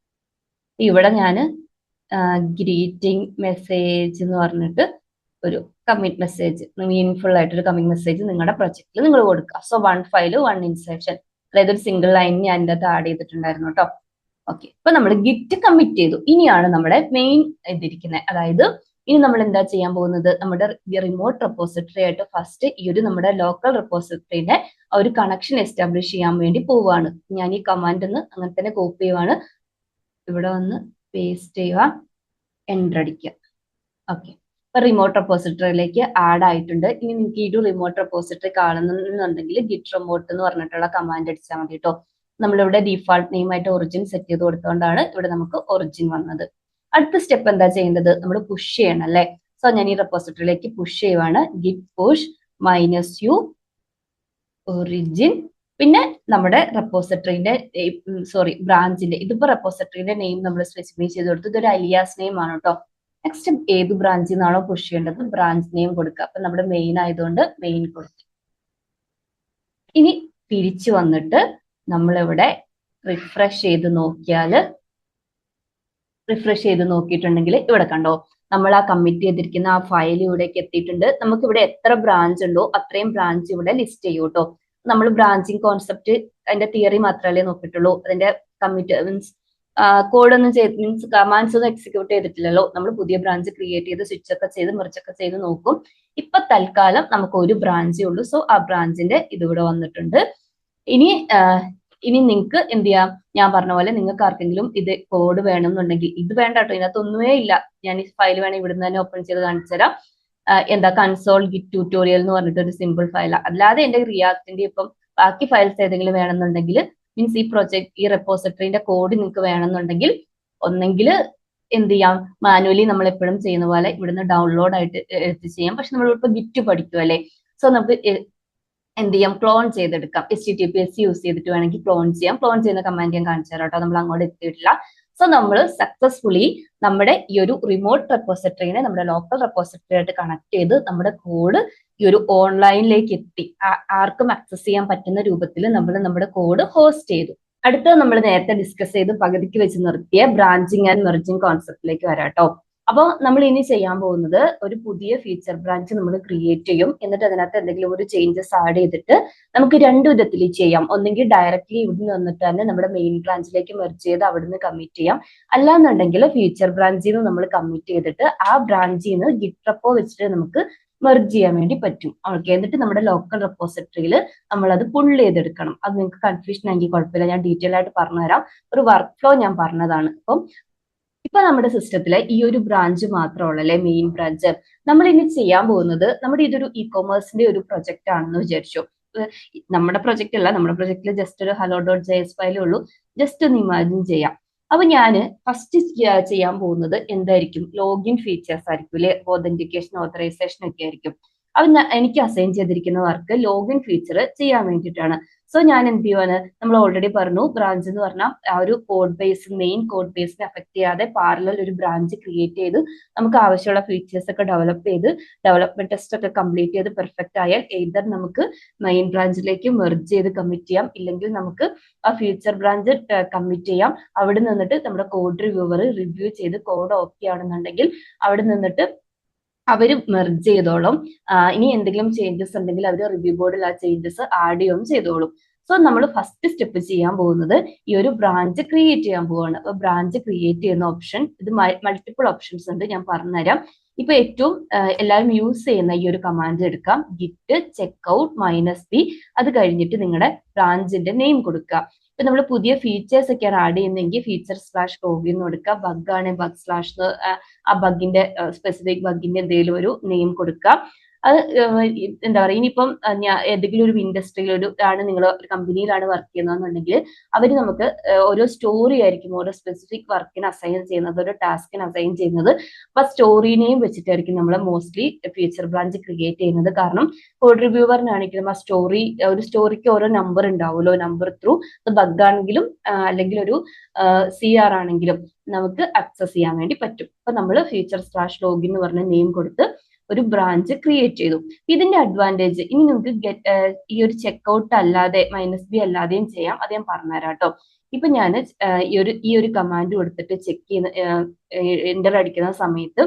ഇവിടെ ഞാൻ ഗ്രീറ്റിംഗ് മെസ്സേജ് എന്ന് പറഞ്ഞിട്ട് ഒരു കമ്മിറ്റ് മെസ്സേജ്, മീനിങ് ആയിട്ടൊരു കമ്മിറ്റ് മെസ്സേജ് നിങ്ങളുടെ പ്രൊജക്റ്റിൽ നിങ്ങൾ കൊടുക്കുക. സോ 1 ഫയൽ 1 ഇൻസേർഷൻ, അതായത് ഒരു സിംഗിൾ ലൈൻ ഞാൻ ഇതിന്റെ അകത്ത് ആഡ് ചെയ്തിട്ടുണ്ടായിരുന്നു കേട്ടോ. ഓക്കെ, ഇപ്പൊ നമ്മൾ ഗിറ്റ് കമ്മിറ്റ് ചെയ്തു. ഇനിയാണ് നമ്മുടെ മെയിൻ ഇതിരിക്കുന്നത്. അതായത് ഇനി നമ്മൾ എന്താ ചെയ്യാൻ പോകുന്നത്, നമ്മുടെ റിമോട്ട് റെപ്പോസിറ്ററി ആയിട്ട് ഫസ്റ്റ് ഈ ഒരു നമ്മുടെ ലോക്കൽ റെപ്പോസിറ്ററിന്റെ ഒരു കണക്ഷൻ എസ്റ്റാബ്ലിഷ് ചെയ്യാൻ വേണ്ടി പോവുകയാണ്. ഞാൻ ഈ കമാൻഡ് ഒന്ന് അങ്ങനെ തന്നെ കോപ്പി ചെയ്യുവാണ്. ഇവിടെ വന്ന് പേസ്റ്റ് ചെയ്യുക, എൻ്റർ അടിക്കുക. ഓക്കെ, ഇപ്പൊ റിമോട്ട് റെപ്പോസിറ്ററിയിലേക്ക് ആഡ് ആയിട്ടുണ്ട്. ഇനി നിങ്ങൾക്ക് ഈ ഒരു റിമോട്ട് റെപ്പോസിറ്ററി കാണുന്നുണ്ടെങ്കിൽ ഗിറ്റ് റിമോട്ട് എന്ന് പറഞ്ഞിട്ടുള്ള കമാൻഡ് അടിച്ചാൽ മതി കേട്ടോ. നമ്മളിവിടെ ഡീഫാൾട്ട് നെയിം ആയിട്ട് ഒറിജിൻ സെറ്റ് ചെയ്ത് കൊടുത്തുകൊണ്ടാണ് ഇവിടെ നമുക്ക് ഒറിജിൻ വന്നത്. അടുത്ത സ്റ്റെപ്പ് എന്താ ചെയ്യേണ്ടത്, നമ്മൾ പുഷ് ചെയ്യണം അല്ലെ. സോ ഞാൻ ഈ റെപ്പോസിറ്ററിയിലേക്ക് പുഷ് ചെയ്യുവാണ്. ഗിറ്റ് പുഷ് -u ഒറിജിൻ, പിന്നെ നമ്മുടെ റെപ്പോസിറ്ററിന്റെ ബ്രാഞ്ചിന്റെ, ഇതിപ്പോ റെപ്പോസിറ്ററിന്റെ നെയിം നമ്മൾ സ്പെസിഫൈ ചെയ്ത് കൊടുത്തു. ഇതൊരു അലിയാസ് നെയിം ആണ് കേട്ടോ. നെക്സ്റ്റ് ഏത് ബ്രാഞ്ചിൽ നിന്നാണോ പുഷ് ചെയ്യേണ്ടത് ബ്രാഞ്ച് നെയിം കൊടുക്കുക. അപ്പൊ നമ്മുടെ മെയിൻ ആയതുകൊണ്ട് മെയിൻ കൊടുത്തു. ഇനി തിരിച്ചു വന്നിട്ട് നമ്മളിവിടെ റിഫ്രഷ് ചെയ്ത് നോക്കിയിട്ടുണ്ടെങ്കിൽ ഇവിടെ കണ്ടോ, നമ്മൾ ആ കമ്മിറ്റ് ചെയ്തിരിക്കുന്ന ആ ഫയൽ ഇവിടേക്ക് എത്തിയിട്ടുണ്ട്. നമുക്ക് ഇവിടെ എത്ര ബ്രാഞ്ച് ഉണ്ടോ അത്രയും ബ്രാഞ്ച് ഇവിടെ ലിസ്റ്റ് ചെയ്യൂ കേട്ടോ. നമ്മൾ ബ്രാഞ്ചിങ് കോൺസെപ്റ്റ് അതിന്റെ തിയറി മാത്രമല്ലേ നോക്കിയിട്ടുള്ളൂ. അതിന്റെ കമ്മിറ്റ് മീൻസ് കോഡ് ഒന്നും മീൻസ് കമാൻഡ്സ് ഒന്നും എക്സിക്യൂട്ട് ചെയ്തിട്ടില്ലല്ലോ. നമ്മൾ പുതിയ ബ്രാഞ്ച് ക്രിയേറ്റ് ചെയ്ത് സ്വിച്ച് ഒക്കെ ചെയ്ത് മെർജൊക്കെ ചെയ്ത് നോക്കും. ഇപ്പൊ തൽക്കാലം നമുക്ക് ഒരു ബ്രാഞ്ചേ ഉള്ളൂ. സോ ആ ബ്രാഞ്ചിന്റെ ഇതിവിടെ വന്നിട്ടുണ്ട്. ഇനി നിങ്ങൾക്ക് എന്ത് ചെയ്യാം, ഞാൻ പറഞ്ഞ പോലെ നിങ്ങൾക്ക് ആർക്കെങ്കിലും ഇത് കോഡ് വേണമെന്നുണ്ടെങ്കിൽ, ഇത് വേണ്ട കേട്ടോ, ഇതിനകത്ത് ഒന്നുമേ ഇല്ല. ഞാൻ ഈ ഫയൽ വേണമെങ്കിൽ ഇവിടുന്ന് തന്നെ ഓപ്പൺ ചെയ്ത് കാണിച്ചു തരാം. എന്താ കൺസോൾ ഗിറ്റ് ട്യൂട്ടോറിയൽ എന്ന് പറഞ്ഞിട്ട് ഒരു സിമ്പിൾ ഫയലാണ്. അല്ലാതെ എന്റെ റിയാക്ടിന്റെ ഇപ്പം ബാക്കി ഫയൽസ് ഏതെങ്കിലും വേണമെന്നുണ്ടെങ്കിൽ, മീൻസ് ഈ റെപ്പോസിറ്ററിന്റെ കോഡ് നിങ്ങൾക്ക് വേണമെന്നുണ്ടെങ്കിൽ ഒന്നെങ്കിൽ എന്ത് ചെയ്യാം, മാനുവലി നമ്മൾ എപ്പോഴും ചെയ്യുന്ന പോലെ ഇവിടുന്ന് ഡൗൺലോഡ് ആയിട്ട് എടുത്ത് ചെയ്യാം. പക്ഷെ നമ്മളിപ്പോ ഗിറ്റ് പഠിക്കും അല്ലേ. സോ നമുക്ക് എന്ത് ചെയ്യാം, ക്ലോൺ ചെയ്തെടുക്കാം. HTTPS യൂസ് ചെയ്തിട്ട് വേണമെങ്കിൽ ക്ലോൺ ചെയ്യാം. ക്ലോൺ ചെയ്യുന്ന കമാൻഡ് ഞാൻ കാണിച്ചു തരാം കേട്ടോ, നമ്മൾ അങ്ങോട്ട് എത്തിയിട്ടില്ല. സോ നമ്മൾ സക്സസ്ഫുള്ളി നമ്മുടെ ഈ ഒരു റിമോട്ട് റെപ്പോസിറ്ററിനെ നമ്മുടെ ലോക്കൽ റെപ്പോസിറ്ററി ആയിട്ട് കണക്ട് ചെയ്ത് നമ്മുടെ കോഡ് ഈ ഒരു ഓൺലൈനിലേക്ക് എത്തി. ആർക്കും ആക്സസ് ചെയ്യാൻ പറ്റുന്ന രൂപത്തിൽ നമ്മൾ നമ്മുടെ കോഡ് ഹോസ്റ്റ് ചെയ്തു. അടുത്തത് നമ്മൾ നേരത്തെ ഡിസ്കസ് ചെയ്ത് പകുതിക്ക് വെച്ച് നിർത്തിയ ബ്രാഞ്ചിങ് ആൻഡ് മെർജിങ് കോൺസെപ്റ്റിലേക്ക് വരാം കേട്ടോ. അപ്പോൾ നമ്മൾ ഇനി ചെയ്യാൻ പോകുന്നത് ഒരു പുതിയ ഫീച്ചർ ബ്രാഞ്ച് നമ്മൾ ക്രിയേറ്റ് ചെയ്യും. എന്നിട്ട് അതിനകത്ത് എന്തെങ്കിലും ഒരു ചേഞ്ചസ് ആഡ് ചെയ്തിട്ട് നമുക്ക് രണ്ടു വിധത്തിൽ ചെയ്യാം. ഒന്നെങ്കിൽ ഡയറക്റ്റ്ലി ഇവിടുന്ന് വന്നിട്ട് തന്നെ നമ്മുടെ മെയിൻ ബ്രാഞ്ചിലേക്ക് മെർജ് ചെയ്ത് അവിടുന്ന് കമ്മിറ്റ് ചെയ്യാം. അല്ലാന്നുണ്ടെങ്കിൽ ഫീച്ചർ ബ്രാഞ്ചിൽ നിന്ന് നമ്മൾ കമ്മിറ്റ് ചെയ്തിട്ട് ആ ബ്രാഞ്ചിൽ നിന്ന് ഗിറ്റ് റെപ്പോ വെച്ചിട്ട് നമുക്ക് മെർജ് ചെയ്യാൻ വേണ്ടി പറ്റും. ഓക്കെ, എന്നിട്ട് നമ്മുടെ ലോക്കൽ റെപ്പോസിറ്ററിയിൽ നമ്മൾ അത് പുൾ ചെയ്തെടുക്കണം. അത് നിങ്ങൾക്ക് കൺഫ്യൂഷൻ ആണെങ്കിൽ കുഴപ്പമില്ല, ഞാൻ ഡീറ്റെയിൽ ആയിട്ട് പറഞ്ഞുതരാം. ഒരു വർക്ക് ഫ്ലോ ഞാൻ പറഞ്ഞതാണ്. അപ്പം ഇപ്പൊ നമ്മുടെ സിസ്റ്റത്തിലെ ഈ ഒരു ബ്രാഞ്ച് മാത്രമുള്ള അല്ലെ മെയിൻ ബ്രാഞ്ച്. നമ്മൾ ഇനി ചെയ്യാൻ പോകുന്നത്, നമ്മുടെ ഇതൊരു ഇ-കൊമേഴ്സിന്റെ ഒരു പ്രൊജക്ട് ആണെന്ന് വിചാരിച്ചു. നമ്മുടെ പ്രൊജക്ട് അല്ല, നമ്മുടെ പ്രൊജക്റ്റിൽ ജസ്റ്റ് ഒരു hello.js ഫയലേ ഉള്ളൂ. ജസ്റ്റ് ഒന്ന് ഇമാജിൻ ചെയ്യാം. അപ്പൊ ഞാൻ ഫസ്റ്റ് ചെയ്യാൻ പോകുന്നത് എന്തായിരിക്കും, ലോഗിൻ ഫീച്ചേഴ്സ് ആയിരിക്കും അല്ലെ, ഓതന്റിക്കേഷൻ ഓതറൈസേഷൻ ഒക്കെ ആയിരിക്കും. അത് എനിക്ക് അസൈൻ ചെയ്തിരിക്കുന്ന വർക്ക് ലോഗിൻ ഫീച്ചർ ചെയ്യാൻ വേണ്ടിയിട്ടാണ്. സോ ഞാൻ എന്ത് ചെയ്യുവാണ്, നമ്മൾ ഓൾറെഡി പറഞ്ഞു ബ്രാഞ്ച് എന്ന് പറഞ്ഞാൽ ആ ഒരു കോഡ് ബേസ്, മെയിൻ കോഡ് ബേസിനെ അഫക്ട് ചെയ്യാതെ പാരലൽ ഒരു ബ്രാഞ്ച് ക്രിയേറ്റ് ചെയ്ത് നമുക്ക് ആവശ്യമുള്ള ഫീച്ചേഴ്സ് ഒക്കെ ഡെവലപ്പ് ചെയ്ത് ഡെവലപ്മെന്റ് ടെസ്റ്റ് ഒക്കെ കംപ്ലീറ്റ് ചെയ്ത് പെർഫെക്റ്റ് ആയാൽ എയ്തർ നമുക്ക് മെയിൻ ബ്രാഞ്ചിലേക്ക് മെർജ് ചെയ്ത് കമ്മിറ്റ് ചെയ്യാം, ഇല്ലെങ്കിൽ നമുക്ക് ആ ഫീച്ചർ ബ്രാഞ്ച് കമ്മിറ്റ് ചെയ്യാം. അവിടെ നിന്നിട്ട് നമ്മുടെ കോഡ് റിവ്യൂവർ റിവ്യൂ ചെയ്ത് കോഡ് ഓക്കെ ആണെന്നുണ്ടെങ്കിൽ അവിടെ നിന്നിട്ട് അവർ മെർജ് ചെയ്തോളും. ഇനി എന്തെങ്കിലും ചേഞ്ചസ് ഉണ്ടെങ്കിൽ അവർ റിവ്യൂ ബോർഡിൽ ആ ചേഞ്ചസ് ആഡ് ചെയ്യുകയും ചെയ്തോളും. സോ നമ്മൾ ഫസ്റ്റ് സ്റ്റെപ്പ് ചെയ്യാൻ പോകുന്നത് ഈ ഒരു ബ്രാഞ്ച് ക്രിയേറ്റ് ചെയ്യാൻ പോവാണ്. അപ്പൊ ബ്രാഞ്ച് ക്രിയേറ്റ് ചെയ്യുന്ന ഓപ്ഷൻ, ഇത് മൾട്ടിപ്പിൾ ഓപ്ഷൻസ് ഉണ്ട്, ഞാൻ പറഞ്ഞുതരാം. ഇപ്പൊ ഏറ്റവും എല്ലാവരും യൂസ് ചെയ്യുന്ന ഈ ഒരു കമാൻഡ് എടുക്കാം, ഗിറ്റ് ചെക്ക്ഔട്ട് -b. അത് കഴിഞ്ഞിട്ട് നിങ്ങളുടെ ബ്രാഞ്ചിന്റെ നെയിം കൊടുക്കുക. ഇപ്പൊ നമ്മൾ പുതിയ ഫീച്ചേഴ്സ് ഒക്കെയാണ് ആഡ് ചെയ്യുന്നതെങ്കിൽ feature/login എന്ന് കൊടുക്കുക. ബഗ് ആണ് ബഗ് സ്ലാഷ്, ആ ബഗിന്റെ സ്പെസിഫിക് ബഗിന്റെ എന്തെങ്കിലും ഒരു നെയിം കൊടുക്കുക. അത് എന്താ പറയുക, ഇനിയിപ്പം ഞാൻ ഏതെങ്കിലും ഒരു ഇൻഡസ്ട്രിയിൽ ആണ് നിങ്ങൾ ഒരു കമ്പനിയിലാണ് വർക്ക് ചെയ്യുന്നതെന്നുണ്ടെങ്കിൽ അവർ നമുക്ക് ഓരോ സ്റ്റോറി ആയിരിക്കും ഓരോ സ്പെസിഫിക് വർക്കിന് അസൈൻ ചെയ്യുന്നത്, ഒരു ടാസ്കിന് അസൈൻ ചെയ്യുന്നത്. അപ്പൊ സ്റ്റോറിനെയും വെച്ചിട്ടായിരിക്കും നമ്മൾ മോസ്റ്റ്ലി ഫീച്ചർ ബ്രാഞ്ച് ക്രിയേറ്റ് ചെയ്യുന്നത്. കാരണം കോഡ് റിവ്യൂവറിനാണെങ്കിലും ആ സ്റ്റോറി, ഒരു സ്റ്റോറിക്ക് ഓരോ നമ്പർ ഉണ്ടാവുമല്ലോ, നമ്പർ ത്രൂ അത് ബഗ് ആണെങ്കിലും അല്ലെങ്കിൽ ഒരു CR ആണെങ്കിലും നമുക്ക് ആക്സസ് ചെയ്യാൻ വേണ്ടി പറ്റും. അപ്പൊ നമ്മൾ ഫീച്ചർ/ലോഗിൻ എന്ന് പറഞ്ഞ നെയിം കൊടുത്ത് ഒരു ബ്രാഞ്ച് ക്രിയേറ്റ് ചെയ്തു. ഇതിന്റെ അഡ്വാൻറ്റേജ്, ഇനി നിങ്ങൾക്ക് ഈ ഒരു ചെക്ക്ഔട്ട് അല്ലാതെ -b അല്ലാതെയും ചെയ്യാം. അത് ഞാൻ പറഞ്ഞുതരാം കേട്ടോ. ഇപ്പൊ ഞാൻ ഈ ഒരു കമാൻഡ് കൊടുത്തിട്ട് ചെക്ക് ചെയ്യുന്ന എന്റർ അടിക്കുന്ന സമയത്ത്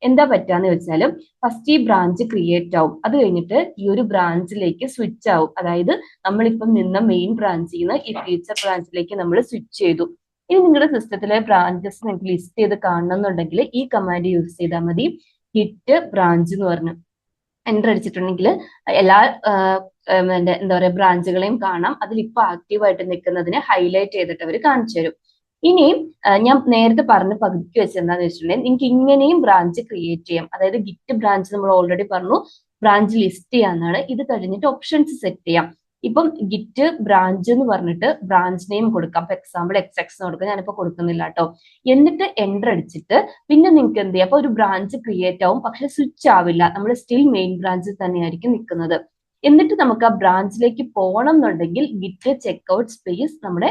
എന്താ പറ്റാന്ന് വെച്ചാൽ, ഫസ്റ്റ് ഈ ബ്രാഞ്ച് ക്രിയേറ്റ് ആവും. അത് കഴിഞ്ഞിട്ട് ഈ ഒരു ബ്രാഞ്ചിലേക്ക് സ്വിച്ച് ആവും. അതായത് നമ്മളിപ്പം നിന്ന മെയിൻ ബ്രാഞ്ചിൽ നിന്ന് ഈ ഫീച്ചർ ബ്രാഞ്ചിലേക്ക് നമ്മൾ സ്വിച്ച് ചെയ്തു. ഇനി നിങ്ങളുടെ സിസ്റ്റത്തിലെ ബ്രാഞ്ചസ് നിങ്ങൾക്ക് ലിസ്റ്റ് ചെയ്ത് കാണണമെന്നുണ്ടെങ്കിൽ ഈ കമാൻഡ് യൂസ് ചെയ്താൽ മതി. ഗിറ്റ് ബ്രാഞ്ച് എന്ന് പറഞ്ഞു എൻ്റർ അടിച്ചിട്ടുണ്ടെങ്കിൽ എല്ലാ എന്താ പറയുക ബ്രാഞ്ചുകളെയും കാണാം. അതിൽ ഇപ്പൊ ആക്റ്റീവായിട്ട് നിൽക്കുന്നതിനെ ഹൈലൈറ്റ് ചെയ്തിട്ട് അവർ കാണിച്ചു തരും. ഇനിയും ഞാൻ നേരത്തെ പറഞ്ഞ പകുതിക്ക് വെച്ച് എന്താണെന്ന് വെച്ചിട്ടുണ്ടെങ്കിൽ നിങ്ങൾക്ക് ഇങ്ങനെയും ബ്രാഞ്ച് ക്രിയേറ്റ് ചെയ്യാം. അതായത് ഗിറ്റ് ബ്രാഞ്ച് നമ്മൾ ഓൾറെഡി പറഞ്ഞു ബ്രാഞ്ച് ലിസ്റ്റ് ചെയ്യാന്നാണ്. ഇത് കഴിഞ്ഞിട്ട് ഓപ്ഷൻസ് സെറ്റ് ചെയ്യാം. ഇപ്പം ഗിറ്റ് ബ്രാഞ്ച് എന്ന് പറഞ്ഞിട്ട് ബ്രാഞ്ച് നെയിം കൊടുക്കാം. ഇപ്പൊ എക്സാമ്പിൾ XX എന്ന് കൊടുക്കാം, ഞാനിപ്പോ കൊടുക്കുന്നില്ല കേട്ടോ. എന്നിട്ട് എൻ്റർ അടിച്ചിട്ട് പിന്നെ നിങ്ങൾക്ക് എന്ത് ചെയ്യാം, അപ്പൊ ഒരു ബ്രാഞ്ച് ക്രിയേറ്റ് ആവും, പക്ഷെ സ്വിച്ച് ആവില്ല, നമ്മൾ സ്റ്റിൽ മെയിൻ ബ്രാഞ്ചിൽ തന്നെയായിരിക്കും നിൽക്കുന്നത്. എന്നിട്ട് നമുക്ക് ആ ബ്രാഞ്ചിലേക്ക് പോകണം എന്നുണ്ടെങ്കിൽ ഗിറ്റ് ചെക്ക്ഔട്ട് സ്പേസ് നമ്മുടെ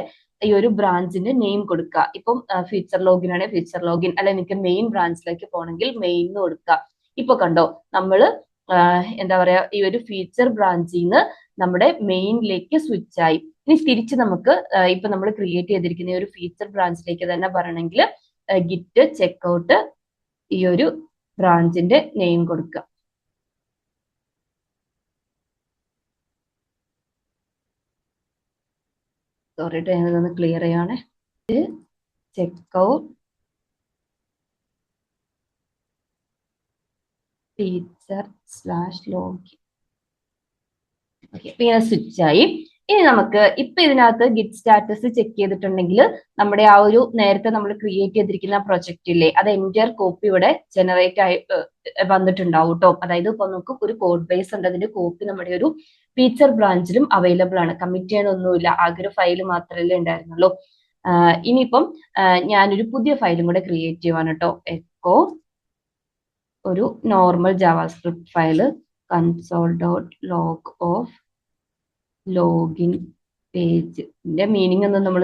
ഈ ഒരു ബ്രാഞ്ചിന്റെ നെയിം കൊടുക്കുക. ഇപ്പം ഫീച്ചർ ലോഗിൻ ആണെങ്കിൽ ഫീച്ചർ ലോഗിൻ, അല്ലെ എനിക്ക് മെയിൻ ബ്രാഞ്ചിലേക്ക് പോകണമെങ്കിൽ മെയിൻ എന്ന് കൊടുക്കുക. ഇപ്പൊ കണ്ടോ, നമ്മള് എന്താ പറയാ, ഈ ഒരു ഫീച്ചർ ബ്രാഞ്ചിൽ നിന്ന് നമ്മുടെ മെയിനിലേക്ക് സ്വിച്ച് ആയി. ഇനി തിരിച്ച് നമുക്ക് ഇപ്പൊ നമ്മൾ ക്രിയേറ്റ് ചെയ്തിരിക്കുന്ന ഈ ഒരു ഫീച്ചർ ബ്രാഞ്ചിലേക്ക് തന്നെ പറയണമെങ്കിൽ ഗിറ്റ് ചെക്ക്ഔട്ട് ഈ ഒരു ബ്രാഞ്ചിന്റെ നെയിം കൊടുക്കുക. സോറി ട്ടോ, ഞാനിതൊന്ന് ക്ലിയർ ചെയ്യണേ. ചെക്ക്ഔട്ട് ഫീച്ചർ/ലോഗിൻ. ഓക്കെ, ഇപ്പൊ ഇങ്ങനെ സ്വിച്ച് ആയി. ഇനി നമുക്ക് ഇപ്പൊ ഇതിനകത്ത് ഗിറ്റ് സ്റ്റാറ്റസ് ചെക്ക് ചെയ്തിട്ടുണ്ടെങ്കിൽ നമ്മുടെ ആ ഒരു നേരത്തെ നമ്മൾ ക്രിയേറ്റ് ചെയ്തിരിക്കുന്ന പ്രൊജക്റ്റ് ഇല്ലേ, അത് എൻ്റർ കോപ്പി ഇവിടെ ജനറേറ്റ് ആയി വന്നിട്ടുണ്ടാവും കേട്ടോ. അതായത് ഇപ്പൊ നമുക്ക് ഒരു കോഡ് ബേസ് ഉണ്ട്, അതിന്റെ കോപ്പി നമ്മുടെ ഒരു ഫീച്ചർ ബ്രാഞ്ചിലും അവൈലബിൾ ആണ്. കമ്മിറ്റ് ചെയ്യാനൊന്നുമില്ല, ആകെ ഒരു ഫയൽ മാത്രമല്ലേ ഉണ്ടായിരുന്നുള്ളൂ. ഇനിയിപ്പം ഞാനൊരു പുതിയ ഫയലും കൂടെ ക്രിയേറ്റ് ചെയ്യുവാണ് കേട്ടോ. എക്കോ ഒരു normal JavaScript file console.log of login പേജിന്റെ മീനിങ് ഒന്നും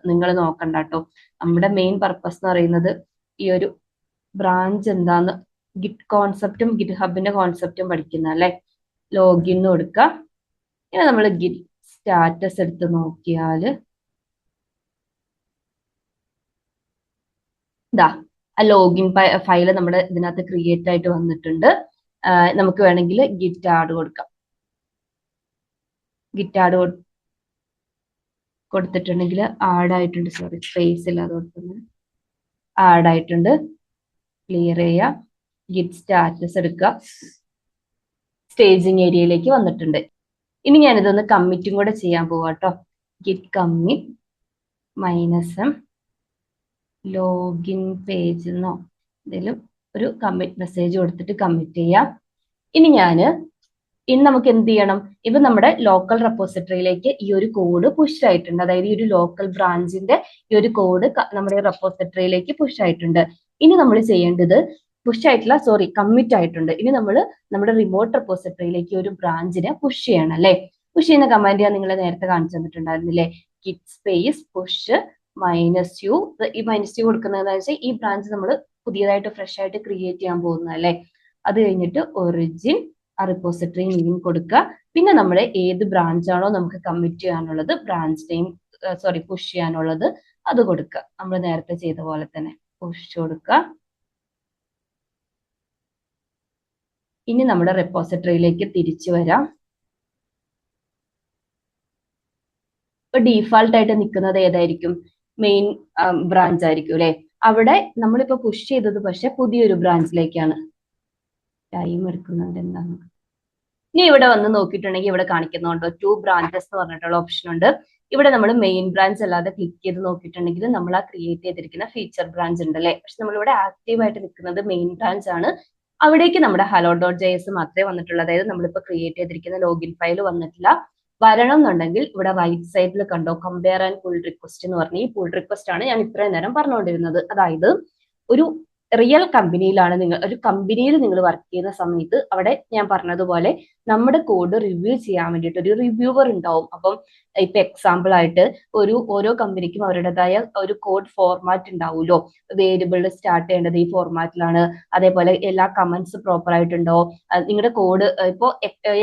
നിങ്ങൾ നോക്കണ്ട കേട്ടോ. നമ്മുടെ മെയിൻ പർപ്പസ് എന്ന് പറയുന്നത് ഈ ഒരു ബ്രാഞ്ച് എന്താന്ന് ഗിറ്റ് കോൺസെപ്റ്റും ഗിറ്റ് ഹബിന്റെ കോൺസെപ്റ്റും പഠിക്കുന്ന അല്ലെ. ലോഗിൻ കൊടുക്കുക. ഇനി നമ്മൾ ഗിറ്റ് സ്റ്റാറ്റസ് എടുത്ത് നോക്കിയാൽ ഇതാ ആ ലോഗിൻ ഫയൽ നമ്മുടെ ഇതിനകത്ത് ക്രിയേറ്റ് ആയിട്ട് വന്നിട്ടുണ്ട്. നമുക്ക് വേണമെങ്കിൽ ഗിറ്റ് ആഡ് കൊടുക്കാം. ഗിറ്റ് ആഡ് കൊടുത്തിട്ടുണ്ടെങ്കിൽ ആഡ് ആയിട്ടുണ്ട്. സോറി, സ്പേസ് ഇല്ലാതെ കൊടുക്കുന്നത് ആഡ് ആയിട്ടുണ്ട്. ക്ലിയർ ചെയ്യുക. ഗിറ്റ് സ്റ്റാറ്റസ് എടുക്കുക. സ്റ്റേജിങ് ഏരിയയിലേക്ക് വന്നിട്ടുണ്ട്. ഇനി ഞാനിതൊന്ന് കമ്മിറ്റും കൂടെ ചെയ്യാൻ പോവാട്ടോ. Git commit -m login page എന്നോ എന്തെങ്കിലും ഒരു കമ്മിറ്റ് മെസ്സേജ് കൊടുത്തിട്ട് കമ്മിറ്റ് ചെയ്യാം. ഇനി നമുക്ക് എന്ത് ചെയ്യണം, ഇപ്പൊ നമ്മുടെ ലോക്കൽ റെപ്പോസിറ്ററിയിലേക്ക് ഈ ഒരു കോഡ് പുഷ് ആയിട്ടുണ്ട്. അതായത് ഈ ഒരു ലോക്കൽ ബ്രാഞ്ചിന്റെ ഈ ഒരു കോഡ് നമ്മുടെ റെപ്പോസിറ്ററിയിലേക്ക് പുഷ് ആയിട്ടുണ്ട്. ഇനി നമ്മൾ ചെയ്യേണ്ടത് പുഷ് ആയിട്ടില്ല, സോറി, കമ്മിറ്റ് ആയിട്ടുണ്ട്. ഇനി നമ്മൾ നമ്മുടെ റിമോട്ട് റെപ്പോസിറ്ററിയിലേക്ക് ഒരു ബ്രാഞ്ചിനെ പുഷ് ചെയ്യണം അല്ലെ. പുഷ് ചെയ്യുന്ന കമാൻഡ് ഞാൻ നിങ്ങളെ നേരത്തെ കാണിച്ചു തന്നിട്ടുണ്ടായിരുന്നില്ലേ. Git space push -u. ഈ -u കൊടുക്കുന്നതെന്ന് വെച്ചാൽ ഈ ബ്രാഞ്ച് നമ്മൾ പുതിയതായിട്ട് ഫ്രഷ് ആയിട്ട് ക്രിയേറ്റ് ചെയ്യാൻ പോകുന്നത് അല്ലെ. അത് കഴിഞ്ഞിട്ട് ഒറിജിൻ ആ റിപ്പോസിറ്ററി നെയിം കൊടുക്കുക. പിന്നെ നമ്മൾ ഏത് ബ്രാഞ്ച് ആണോ നമുക്ക് കമ്മിറ്റ് ചെയ്യാനുള്ളത്, ബ്രാഞ്ച് നെയിം പുഷ് ചെയ്യാനുള്ളത് അത് കൊടുക്കുക. നമ്മൾ നേരത്തെ ചെയ്ത പോലെ തന്നെ പുഷ് കൊടുക്കുക. ഇനി നമ്മുടെ റെപ്പോസിറ്ററിയിലേക്ക് തിരിച്ചു വരാം. ഇപ്പൊ ഡീഫാൾട്ട് ആയിട്ട് നിൽക്കുന്നത് ഏതായിരിക്കും, മെയിൻ ബ്രാഞ്ച് ആയിരിക്കും അല്ലെ. അവിടെ നമ്മളിപ്പോ പുഷ് ചെയ്തത് പക്ഷെ പുതിയൊരു ബ്രാഞ്ചിലേക്കാണ്. ടൈം എടുക്കുന്നുണ്ട് എന്താണ്. ഇനി ഇവിടെ വന്ന് നോക്കിയിട്ടുണ്ടെങ്കിൽ ഇവിടെ കാണിക്കുന്നുണ്ടോ 2 ബ്രാഞ്ചസ് എന്ന് പറഞ്ഞിട്ടുള്ള ഓപ്ഷൻ ഉണ്ട്. ഇവിടെ നമ്മൾ മെയിൻ ബ്രാഞ്ച് അല്ലാതെ ക്ലിക്ക് ചെയ്ത് നോക്കിയിട്ടുണ്ടെങ്കിൽ നമ്മൾ ആ ക്രിയേറ്റ് ചെയ്തിരിക്കുന്ന ഫീച്ചർ ബ്രാഞ്ച് ഉണ്ട് അല്ലെ. പക്ഷെ നമ്മളിവിടെ ആക്റ്റീവ് ആയിട്ട് നിൽക്കുന്നത് മെയിൻ ബ്രാഞ്ച് ആണ്. അവിടേക്ക് നമ്മുടെ hello.js മാത്രമേ വന്നിട്ടുള്ളൂ. അതായത് നമ്മളിപ്പോ ക്രിയേറ്റ് ചെയ്തിരിക്കുന്ന ലോഗിൻ ഫയൽ വന്നിട്ടില്ല. വരണം എന്നുണ്ടെങ്കിൽ ഇവിടെ റൈറ്റ് സൈഡിൽ കണ്ടോ കമ്പയർ ആൻഡ് പുൾ റിക്വസ്റ്റ് എന്ന് പറഞ്ഞ ഈ പുൾ റിക്വസ്റ്റ് ആണ് ഞാൻ ഇത്രയും നേരം പറഞ്ഞുകൊണ്ടിരുന്നത്. അതായത് ഒരു റിയൽ കമ്പനിയിലാണ് ഒരു കമ്പനിയിൽ നിങ്ങൾ വർക്ക് ചെയ്യുന്ന സമയത്ത് അവിടെ ഞാൻ പറഞ്ഞതുപോലെ നമ്മുടെ കോഡ് റിവ്യൂ ചെയ്യാൻ വേണ്ടിയിട്ട് ഒരു റിവ്യൂവർ ഉണ്ടാവും. അപ്പം ഇപ്പൊ എക്സാമ്പിൾ ആയിട്ട് ഓരോ കമ്പനിക്കും അവരുടേതായ ഒരു കോഡ് ഫോർമാറ്റ് ഉണ്ടാവുമല്ലോ. വേരിയബിൾ സ്റ്റാർട്ട് ചെയ്യേണ്ടത് ഈ ഫോർമാറ്റിലാണ്, അതേപോലെ എല്ലാ കമന്റ്സ് പ്രോപ്പർ ആയിട്ടുണ്ടോ, നിങ്ങളുടെ കോഡ് ഇപ്പോൾ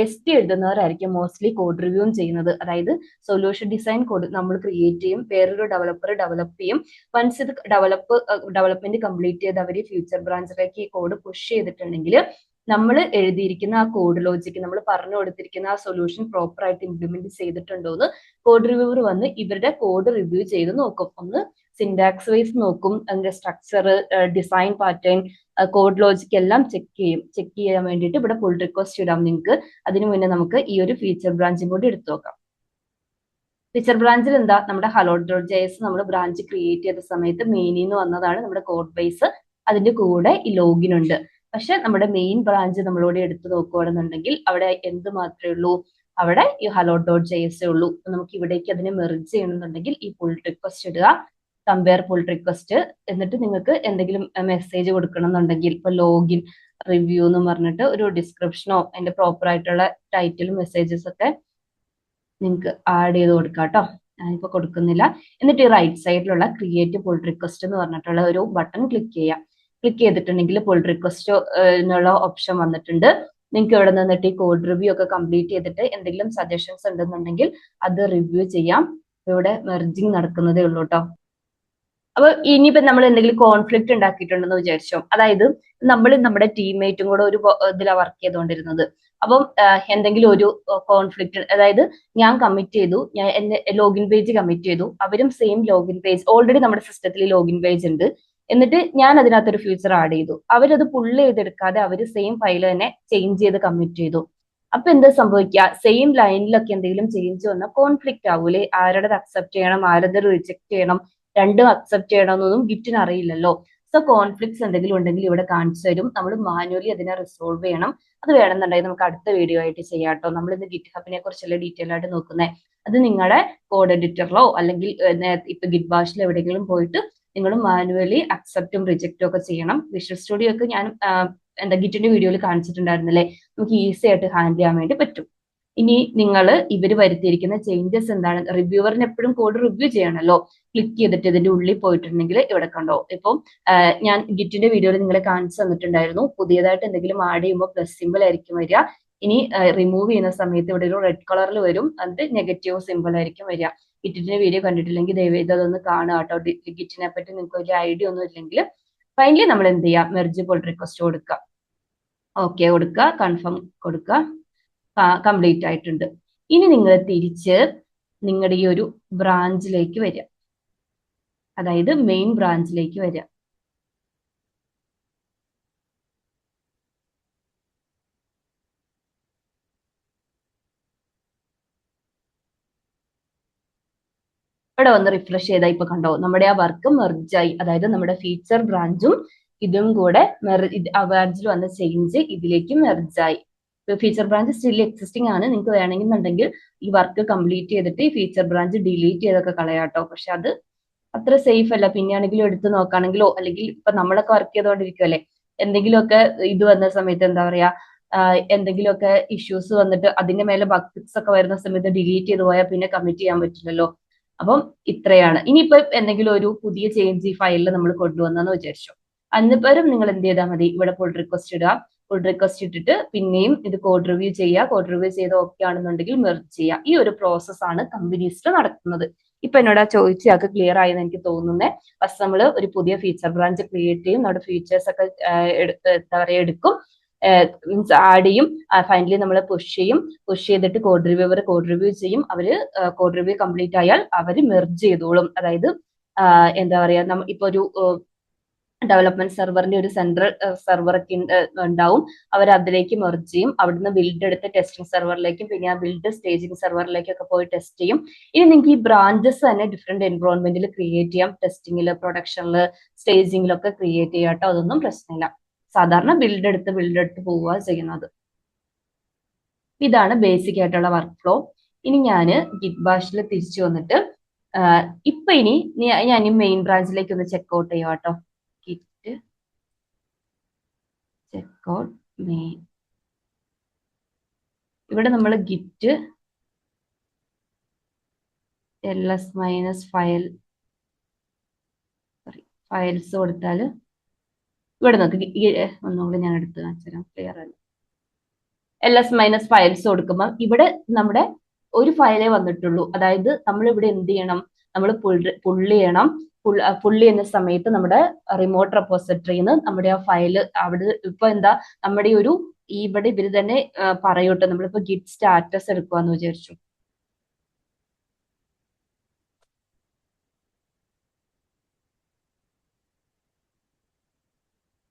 ST എഴുതുന്നവരായിരിക്കും മോസ്റ്റ്ലി കോഡ് റിവ്യൂവും ചെയ്യുന്നത്. അതായത് സൊല്യൂഷൻ ഡിസൈൻ കോഡ് നമ്മൾ ക്രിയേറ്റ് ചെയ്യും, വേറൊരു ഡെവലപ്പർ ഡെവലപ്പ് ചെയ്യും. വൺസ് ഇത് ഡെവലപ്മെന്റ് കംപ്ലീറ്റ് ചെയ്ത് അവർ ഫ്യൂച്ചർ ബ്രാഞ്ചിലേക്ക് ഈ കോഡ് പുഷ് ചെയ്തിട്ടുണ്ടെങ്കിൽ നമ്മൾ എഴുതിയിരിക്കുന്ന ആ കോഡ് ലോജിക്ക് നമ്മൾ പറഞ്ഞു കൊടുത്തിരിക്കുന്ന ആ സൊല്യൂഷൻ പ്രോപ്പർ ആയിട്ട് ഇംപ്ലിമെന്റ് ചെയ്തിട്ടുണ്ടോ എന്ന് കോഡ് റിവ്യൂവർ വന്ന് ഇവരുടെ കോഡ് റിവ്യൂ ചെയ്ത് നോക്കും. ഒന്ന് സിൻടാക്സ് വൈസ് നോക്കും, അതിന്റെ structure, design pattern, code logic എല്ലാം ചെക്ക് ചെയ്യാൻ വേണ്ടിയിട്ട് ഇവിടെ പുൾ റിക്വസ്റ്റ് ഇടാം നിങ്ങൾക്ക്. അതിനു മുന്നേ നമുക്ക് ഈ ഒരു ഫീച്ചർ ബ്രാഞ്ചും കൂടി എടുത്തു നോക്കാം. ഫീച്ചർ ബ്രാഞ്ചിൽ എന്താ, നമ്മുടെ hello.js നമ്മൾ ബ്രാഞ്ച് ക്രിയേറ്റ് ചെയ്ത സമയത്ത് മെയിനിൽ നിന്ന് വന്നതാണ് നമ്മുടെ കോഡ് ബേസ്. അതിന്റെ കൂടെ ഈ ലോഗിൻ ഉണ്ട്. പക്ഷെ നമ്മുടെ മെയിൻ ബ്രാഞ്ച് നമ്മളോട് എടുത്തു നോക്കുകയാണെന്നുണ്ടെങ്കിൽ അവിടെ എന്ത് മാത്രമേ ഉള്ളൂ, അവിടെ ഈ hello.js ഉള്ളൂ. നമുക്ക് ഇവിടേക്ക് അതിനെ മെർജ് ചെയ്യണമെന്നുണ്ടെങ്കിൽ ഈ പുൾ റിക്വസ്റ്റ് ഇടുക, കമ്പയർ പുൾ റിക്വസ്റ്റ്. എന്നിട്ട് നിങ്ങൾക്ക് എന്തെങ്കിലും മെസ്സേജ് കൊടുക്കണം എന്നുണ്ടെങ്കിൽ ഇപ്പൊ ലോഗിൻ റിവ്യൂ എന്ന് പറഞ്ഞിട്ട് ഒരു ഡിസ്ക്രിപ്ഷനോ അതിന്റെ പ്രോപ്പർ ആയിട്ടുള്ള ടൈറ്റിലും മെസ്സേജസ് ഒക്കെ നിങ്ങൾക്ക് ആഡ് ചെയ്ത് കൊടുക്കാം കേട്ടോ. ഞാനിപ്പോ കൊടുക്കുന്നില്ല. എന്നിട്ട് ഈ റൈറ്റ് സൈഡിലുള്ള ക്രിയേറ്റ് പുൾ റിക്വസ്റ്റ് എന്ന് പറഞ്ഞിട്ടുള്ള ഒരു ബട്ടൺ ക്ലിക്ക് ചെയ്യാം. ക്ലിക്ക് ചെയ്തിട്ടുണ്ടെങ്കിൽ പുൾ റിക്വസ്റ്റ് എന്നുള്ള ഓപ്ഷൻ വന്നിട്ടുണ്ട്. നിങ്ങൾക്ക് ഇവിടെ നിന്നിട്ട് ഈ കോഡ് റിവ്യൂ ഒക്കെ കംപ്ലീറ്റ് ചെയ്തിട്ട് എന്തെങ്കിലും സജഷൻസ് ഉണ്ടെന്നുണ്ടെങ്കിൽ അത് റിവ്യൂ ചെയ്യാം. ഇവിടെ മെർജിങ് നടക്കുന്നതേ ഉള്ളൂ കേട്ടോ. അപ്പൊ ഇനിയിപ്പോ നമ്മൾ എന്തെങ്കിലും കോൺഫ്ലിക്റ്റ് ഉണ്ടാക്കിയിട്ടുണ്ടെന്ന് വിചാരിച്ചോ, അതായത് നമ്മൾ നമ്മുടെ ടീംമേറ്റും കൂടെ ഒരു ഇതിലാണ് വർക്ക് ചെയ്തുകൊണ്ടിരുന്നത്. അപ്പം എന്തെങ്കിലും ഒരു കോൺഫ്ലിക്റ്റ്, അതായത് ഞാൻ കമ്മിറ്റ് ചെയ്തു, ഞാൻ എന്റെ ലോഗിൻ പേജ് കമ്മിറ്റ് ചെയ്തു, അവരും സെയിം ലോഗിൻ പേജ്, ഓൾറെഡി നമ്മുടെ സിസ്റ്റത്തിൽ ലോഗിൻ പേജ് ഉണ്ട്, എന്നിട്ട് ഞാൻ അതിനകത്തൊരു ഫീച്ചർ ആഡ് ചെയ്തു, അവരത് പുള്ള് ചെയ്തെടുക്കാതെ അവർ സെയിം ഫയൽ തന്നെ ചേഞ്ച് ചെയ്ത് കമ്മിറ്റ് ചെയ്തു. അപ്പൊ എന്താ സംഭവിക്കുക, സെയിം ലൈനിലൊക്കെ എന്തെങ്കിലും ചേഞ്ച് വന്നാൽ കോൺഫ്ലിക്റ്റ് ആവൂലേ, ആരുടേത് അക്സെപ്റ്റ് ചെയ്യണം, ആരുടേത് റിജക്ട് ചെയ്യണം, രണ്ടും അക്സെപ്റ്റ് ചെയ്യണമെന്നൊന്നും ഗിറ്റിന് അറിയില്ലല്ലോ. സോ കോൺഫ്ലിക്ട്സ് എന്തെങ്കിലും ഉണ്ടെങ്കിൽ ഇവിടെ കാണിച്ചു തരും, നമ്മൾ മാനുവലി അതിനെ റിസോൾവ് ചെയ്യണം. അത് വേണമെന്നുണ്ടെങ്കിൽ നമുക്ക് അടുത്ത വീഡിയോ ആയിട്ട് ചെയ്യാം കേട്ടോ. നമ്മൾ ഇന്ന് ഗിറ്റ് ഹബിനെ കുറിച്ചുള്ള ഡീറ്റെയിൽ ആയിട്ട് നോക്കുന്നത്. അത് നിങ്ങളുടെ കോഡ് എഡിറ്ററിലോ അല്ലെങ്കിൽ ഇപ്പൊ ഗിറ്റ് ബാഷിലോ എവിടെയെങ്കിലും പോയിട്ട് നിങ്ങൾ മാനുവലി അക്സെപ്റ്റും റിജക്റ്റും ഒക്കെ ചെയ്യണം. വിഷ്വൽ സ്റ്റുഡിയോ ഒക്കെ ഞാൻ ഗിറ്റിന്റെ വീഡിയോയിൽ കാണിച്ചിട്ടുണ്ടായിരുന്നില്ലേ, നമുക്ക് ഈസി ആയിട്ട് ഹാൻഡിൽ ചെയ്യാൻ വേണ്ടി പറ്റും. ഇനി നിങ്ങൾ ഇവർ വരുത്തിയിരിക്കുന്ന ചേഞ്ചസ് എന്താണ്, റിവ്യൂവറിന് എപ്പോഴും കോഡ് റിവ്യൂ ചെയ്യണമല്ലോ. ക്ലിക്ക് ചെയ്തിട്ട് ഇതിന്റെ ഉള്ളിൽ പോയിട്ടുണ്ടെങ്കിൽ ഇവിടെ കണ്ടോ, ഇപ്പം ഞാൻ ഗിറ്റിന്റെ വീഡിയോയിൽ നിങ്ങളെ കാണിച്ചു തന്നിട്ടുണ്ടായിരുന്നു, പുതിയതായിട്ട് എന്തെങ്കിലും ആഡ് ചെയ്യുമ്പോൾ പ്ലസ് സിമ്പിൾ ആയിരിക്കും വരിക. ഇനി റിമൂവ് ചെയ്യുന്ന സമയത്ത് ഇവിടെ ഒരു റെഡ് കളറിൽ വരും, അത് നെഗറ്റീവ് സിമ്പിൾ ആയിരിക്കും വരിക. ഗിറ്റിന്റെ വീഡിയോ കണ്ടിട്ടില്ലെങ്കിൽ ദയവേത് അതൊന്ന് കാണുക കേട്ടോ. ഗിറ്റിനെ പറ്റി നിങ്ങൾക്ക് വലിയ ഐഡിയ ഒന്നും ഇല്ലെങ്കിൽ ഫൈനലി നമ്മൾ എന്ത് ചെയ്യുക, മെർജ് പുൾ റിക്വസ്റ്റ് കൊടുക്കുക, ഓക്കെ കൊടുക്കുക, കൺഫേം കൊടുക്കുക, കംപ്ലീറ്റ് ആയിട്ടുണ്ട്. ഇനി നിങ്ങൾ തിരിച്ച് നിങ്ങളുടെ ഈ ഒരു ബ്രാഞ്ചിലേക്ക് വരിക, അതായത് മെയിൻ ബ്രാഞ്ചിലേക്ക് വരിക. ഇവിടെ വന്ന് റിഫ്രഷ് ചെയ്താൽ ഇപ്പൊ കണ്ടോ നമ്മുടെ ആ വർക്ക് മെർജായി. അതായത് നമ്മുടെ ഫീച്ചർ ബ്രാഞ്ചും ഇതും കൂടെ ബ്രാഞ്ചിൽ വന്ന ചേഞ്ച് ഇതിലേക്ക് മെർജായി. ഫീച്ചർ ബ്രാഞ്ച് സ്റ്റിൽ എക്സിസ്റ്റിംഗ് ആണ്. നിങ്ങൾക്ക് വേണമെന്നുണ്ടെങ്കിൽ ഈ വർക്ക് കംപ്ലീറ്റ് ചെയ്തിട്ട് ഈ ഫീച്ചർ ബ്രാഞ്ച് ഡിലീറ്റ് ചെയ്തൊക്കെ കളയാട്ടോ. പക്ഷെ അത് അത്ര സേഫ് അല്ല. പിന്നെയാണെങ്കിലും എടുത്ത് നോക്കുകയാണെങ്കിലോ, അല്ലെങ്കിൽ ഇപ്പൊ നമ്മളൊക്കെ വർക്ക് ചെയ്തുകൊണ്ടിരിക്കുമല്ലേ, എന്തെങ്കിലുമൊക്കെ ഇത് വന്ന സമയത്ത് എന്താ പറയാ, എന്തെങ്കിലുമൊക്കെ ഇഷ്യൂസ് വന്നിട്ട് അതിന്റെ മേലെ ബഗ് ഫിക്സ് ഒക്കെ വരുന്ന സമയത്ത് ഡിലീറ്റ് ചെയ്ത് പോയാൽ പിന്നെ കമ്മിറ്റ് ചെയ്യാൻ പറ്റില്ലല്ലോ. അപ്പം ഇത്രയാണ്. ഇനിയിപ്പോ എന്തെങ്കിലും ഒരു പുതിയ ചേഞ്ച് ഈ ഫയലിൽ നമ്മൾ കൊണ്ടുവന്നെന്ന് വിചാരിച്ചു, അതിന് പകരം നിങ്ങൾ എന്ത് ചെയ്താൽ മതി, ഇവിടെ പുൾ റിക്വസ്റ്റ് ഇടുക. പുൾ റിക്വസ്റ്റ് ഇട്ടിട്ട് പിന്നെയും ഇത് കോഡ് റിവ്യൂ ചെയ്യുക. കോഡ് റിവ്യൂ ചെയ്ത് ഓക്കെ ആണെന്നുണ്ടെങ്കിൽ മെർജ് ചെയ്യുക. ഈ ഒരു പ്രോസസ് ആണ് കമ്പനീസിൽ നടക്കുന്നത്. ഇപ്പൊ എന്നോട് ആ ചോദിച്ചയാൾക്ക് ക്ലിയർ ആയെന്ന് എനിക്ക് തോന്നുന്നത്. ഫസ്റ്റ് നമ്മൾ ഒരു പുതിയ ഫീച്ചർ ബ്രാഞ്ച് ക്രിയേറ്റ് ചെയ്യും, നമ്മുടെ ഫീച്ചേഴ്സ് ഒക്കെ എന്താ പറയുക എടുക്കും, മീൻസ് ആഡ് ചെയ്യും. ഫൈനലി നമ്മൾ പുഷ് ചെയ്യും. പുഷ് ചെയ്തിട്ട് കോഡ് റിവ്യൂ ചെയ്യും. അവര് കോഡ് റിവ്യൂ കംപ്ലീറ്റ് ആയാൽ അവര് മെർജ് ചെയ്തോളും. അതായത് എന്താ പറയാ, ഇപ്പൊ ഒരു ഡെവലപ്മെന്റ് സെർവറിന്റെ ഒരു സെൻട്രൽ സെർവർ ഒക്കെ ഉണ്ടാവും, അവർ അതിലേക്ക് മെർജ് ചെയ്യും. അവിടുന്ന് ബിൽഡ് എടുത്ത് ടെസ്റ്റിംഗ് സെർവറിലേക്കും പിന്നെ ആ ബിൽഡ് സ്റ്റേജിംഗ് സെർവറിലേക്കും ഒക്കെ പോയി ടെസ്റ്റ് ചെയ്യും. ഇനി നിങ്ങൾക്ക് ഈ ബ്രാഞ്ചസ് തന്നെ ഡിഫറെന്റ് എൻവറോൺമെന്റിൽ ക്രിയേറ്റ് ചെയ്യാം, ടെസ്റ്റിംഗിൽ, പ്രൊഡക്ഷനിൽ, സ്റ്റേജിങ്ങിലൊക്കെ ക്രിയേറ്റ് ചെയ്യാം കേട്ടോ. അതൊന്നും പ്രശ്നമില്ല. സാധാരണ ബിൽഡ് എടുത്ത് പോവുക ചെയ്യുന്നത്. ഇതാണ് ബേസിക് ആയിട്ടുള്ള വർക്ക് ഫ്ലോ. ഇനി ഞാൻ ഗിറ്റ് ബാഷിൽ തിരിച്ചു വന്നിട്ട് ഇപ്പൊ ഇനി ഞാൻ മെയിൻ ബ്രാഞ്ചിലേക്ക് ഒന്ന് ചെക്ക്ഔട്ട് ചെയ്യാം കേട്ടോ. Git checkout main. ഇവിടെ നമ്മൾ ഗിറ്റ് ls ഫയൽ ഫയൽസ് കൊടുത്താൽ ഇവിടെ നോക്ക്, ഒന്നുകൂടി ഞാൻ എടുത്ത് കാണിച്ചുതരാം, ക്ലിയർ അല്ല. ls ഫയൽസ് കൊടുക്കുമ്പോൾ ഇവിടെ നമ്മുടെ ഒരു ഫയലേ വന്നിട്ടുള്ളൂ. അതായത് നമ്മൾ ഇവിടെ എന്ത് ചെയ്യണം, നമ്മൾ പുള്ളി ചെയ്യണം. പുള്ളി ചെയ്യുന്ന സമയത്ത് നമ്മുടെ റിമോട്ട് റെപ്പോസിറ്ററിന്ന് നമ്മുടെ ആ ഫയല് അവിടെ ഇപ്പൊ എന്താ നമ്മുടെ ഒരു ഇവിടെ ഇവര് തന്നെ പറയൂട്ടോ. നമ്മളിപ്പോ ഗിറ്റ് സ്റ്റാറ്റസ് എടുക്കുവാന്ന് വിചാരിച്ചു.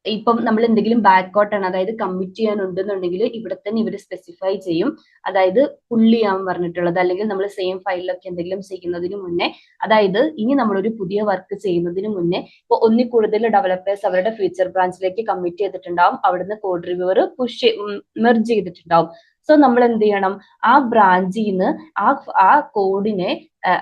ഇപ്പം നമ്മൾ എന്തെങ്കിലും ബാക്കൗട്ട് ആണ്, അതായത് കമ്മിറ്റ് ചെയ്യാനുണ്ടെന്നുണ്ടെങ്കിൽ ഇവിടെ തന്നെ ഇവർ സ്പെസിഫൈ ചെയ്യും. അതായത് പുള്ളി ചെയ്യാൻ പറഞ്ഞിട്ടുള്ളത്, അല്ലെങ്കിൽ നമ്മൾ സെയിം ഫയലിലൊക്കെ എന്തെങ്കിലും ചെയ്യുന്നതിന് മുന്നേ, അതായത് ഇനി നമ്മളൊരു പുതിയ വർക്ക് ചെയ്യുന്നതിന് മുന്നേ ഇപ്പൊ ഒന്നിൽ കൂടുതൽ ഡെവലപ്പേഴ്സ് അവരുടെ ഫ്യൂച്ചർ ബ്രാഞ്ചിലേക്ക് കമ്മിറ്റ് ചെയ്തിട്ടുണ്ടാവും. അവിടുന്ന് കോഡ് റിവ്യൂവർ മെർജ് ചെയ്തിട്ടുണ്ടാവും. സോ നമ്മൾ എന്ത് ചെയ്യണം, ആ ബ്രാഞ്ചിൽ നിന്ന് ആ കോഡിനെ,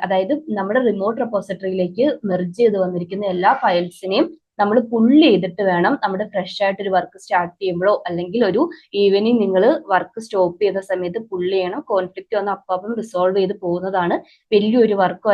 അതായത് നമ്മുടെ റിമോട്ട് റെപ്പോസിറ്ററിയിലേക്ക് മെർജ് ചെയ്ത് വന്നിരിക്കുന്ന എല്ലാ ഫയൽസിനെയും നമ്മൾ പുള്ളി ചെയ്തിട്ട് വേണം നമ്മുടെ ഫ്രഷ് ആയിട്ട് ഒരു വർക്ക് സ്റ്റാർട്ട് ചെയ്യുമ്പോഴോ അല്ലെങ്കിൽ ഒരു ഈവനിങ് നിങ്ങൾ വർക്ക് സ്റ്റോപ്പ് ചെയ്ത സമയത്ത് പുള്ളി ചെയ്യണം. കോൺഫ്ലിക്റ്റ് വന്ന് അപ്പം റിസോൾവ് ചെയ്ത് പോകുന്നതാണ്. വലിയൊരു വർക്ക്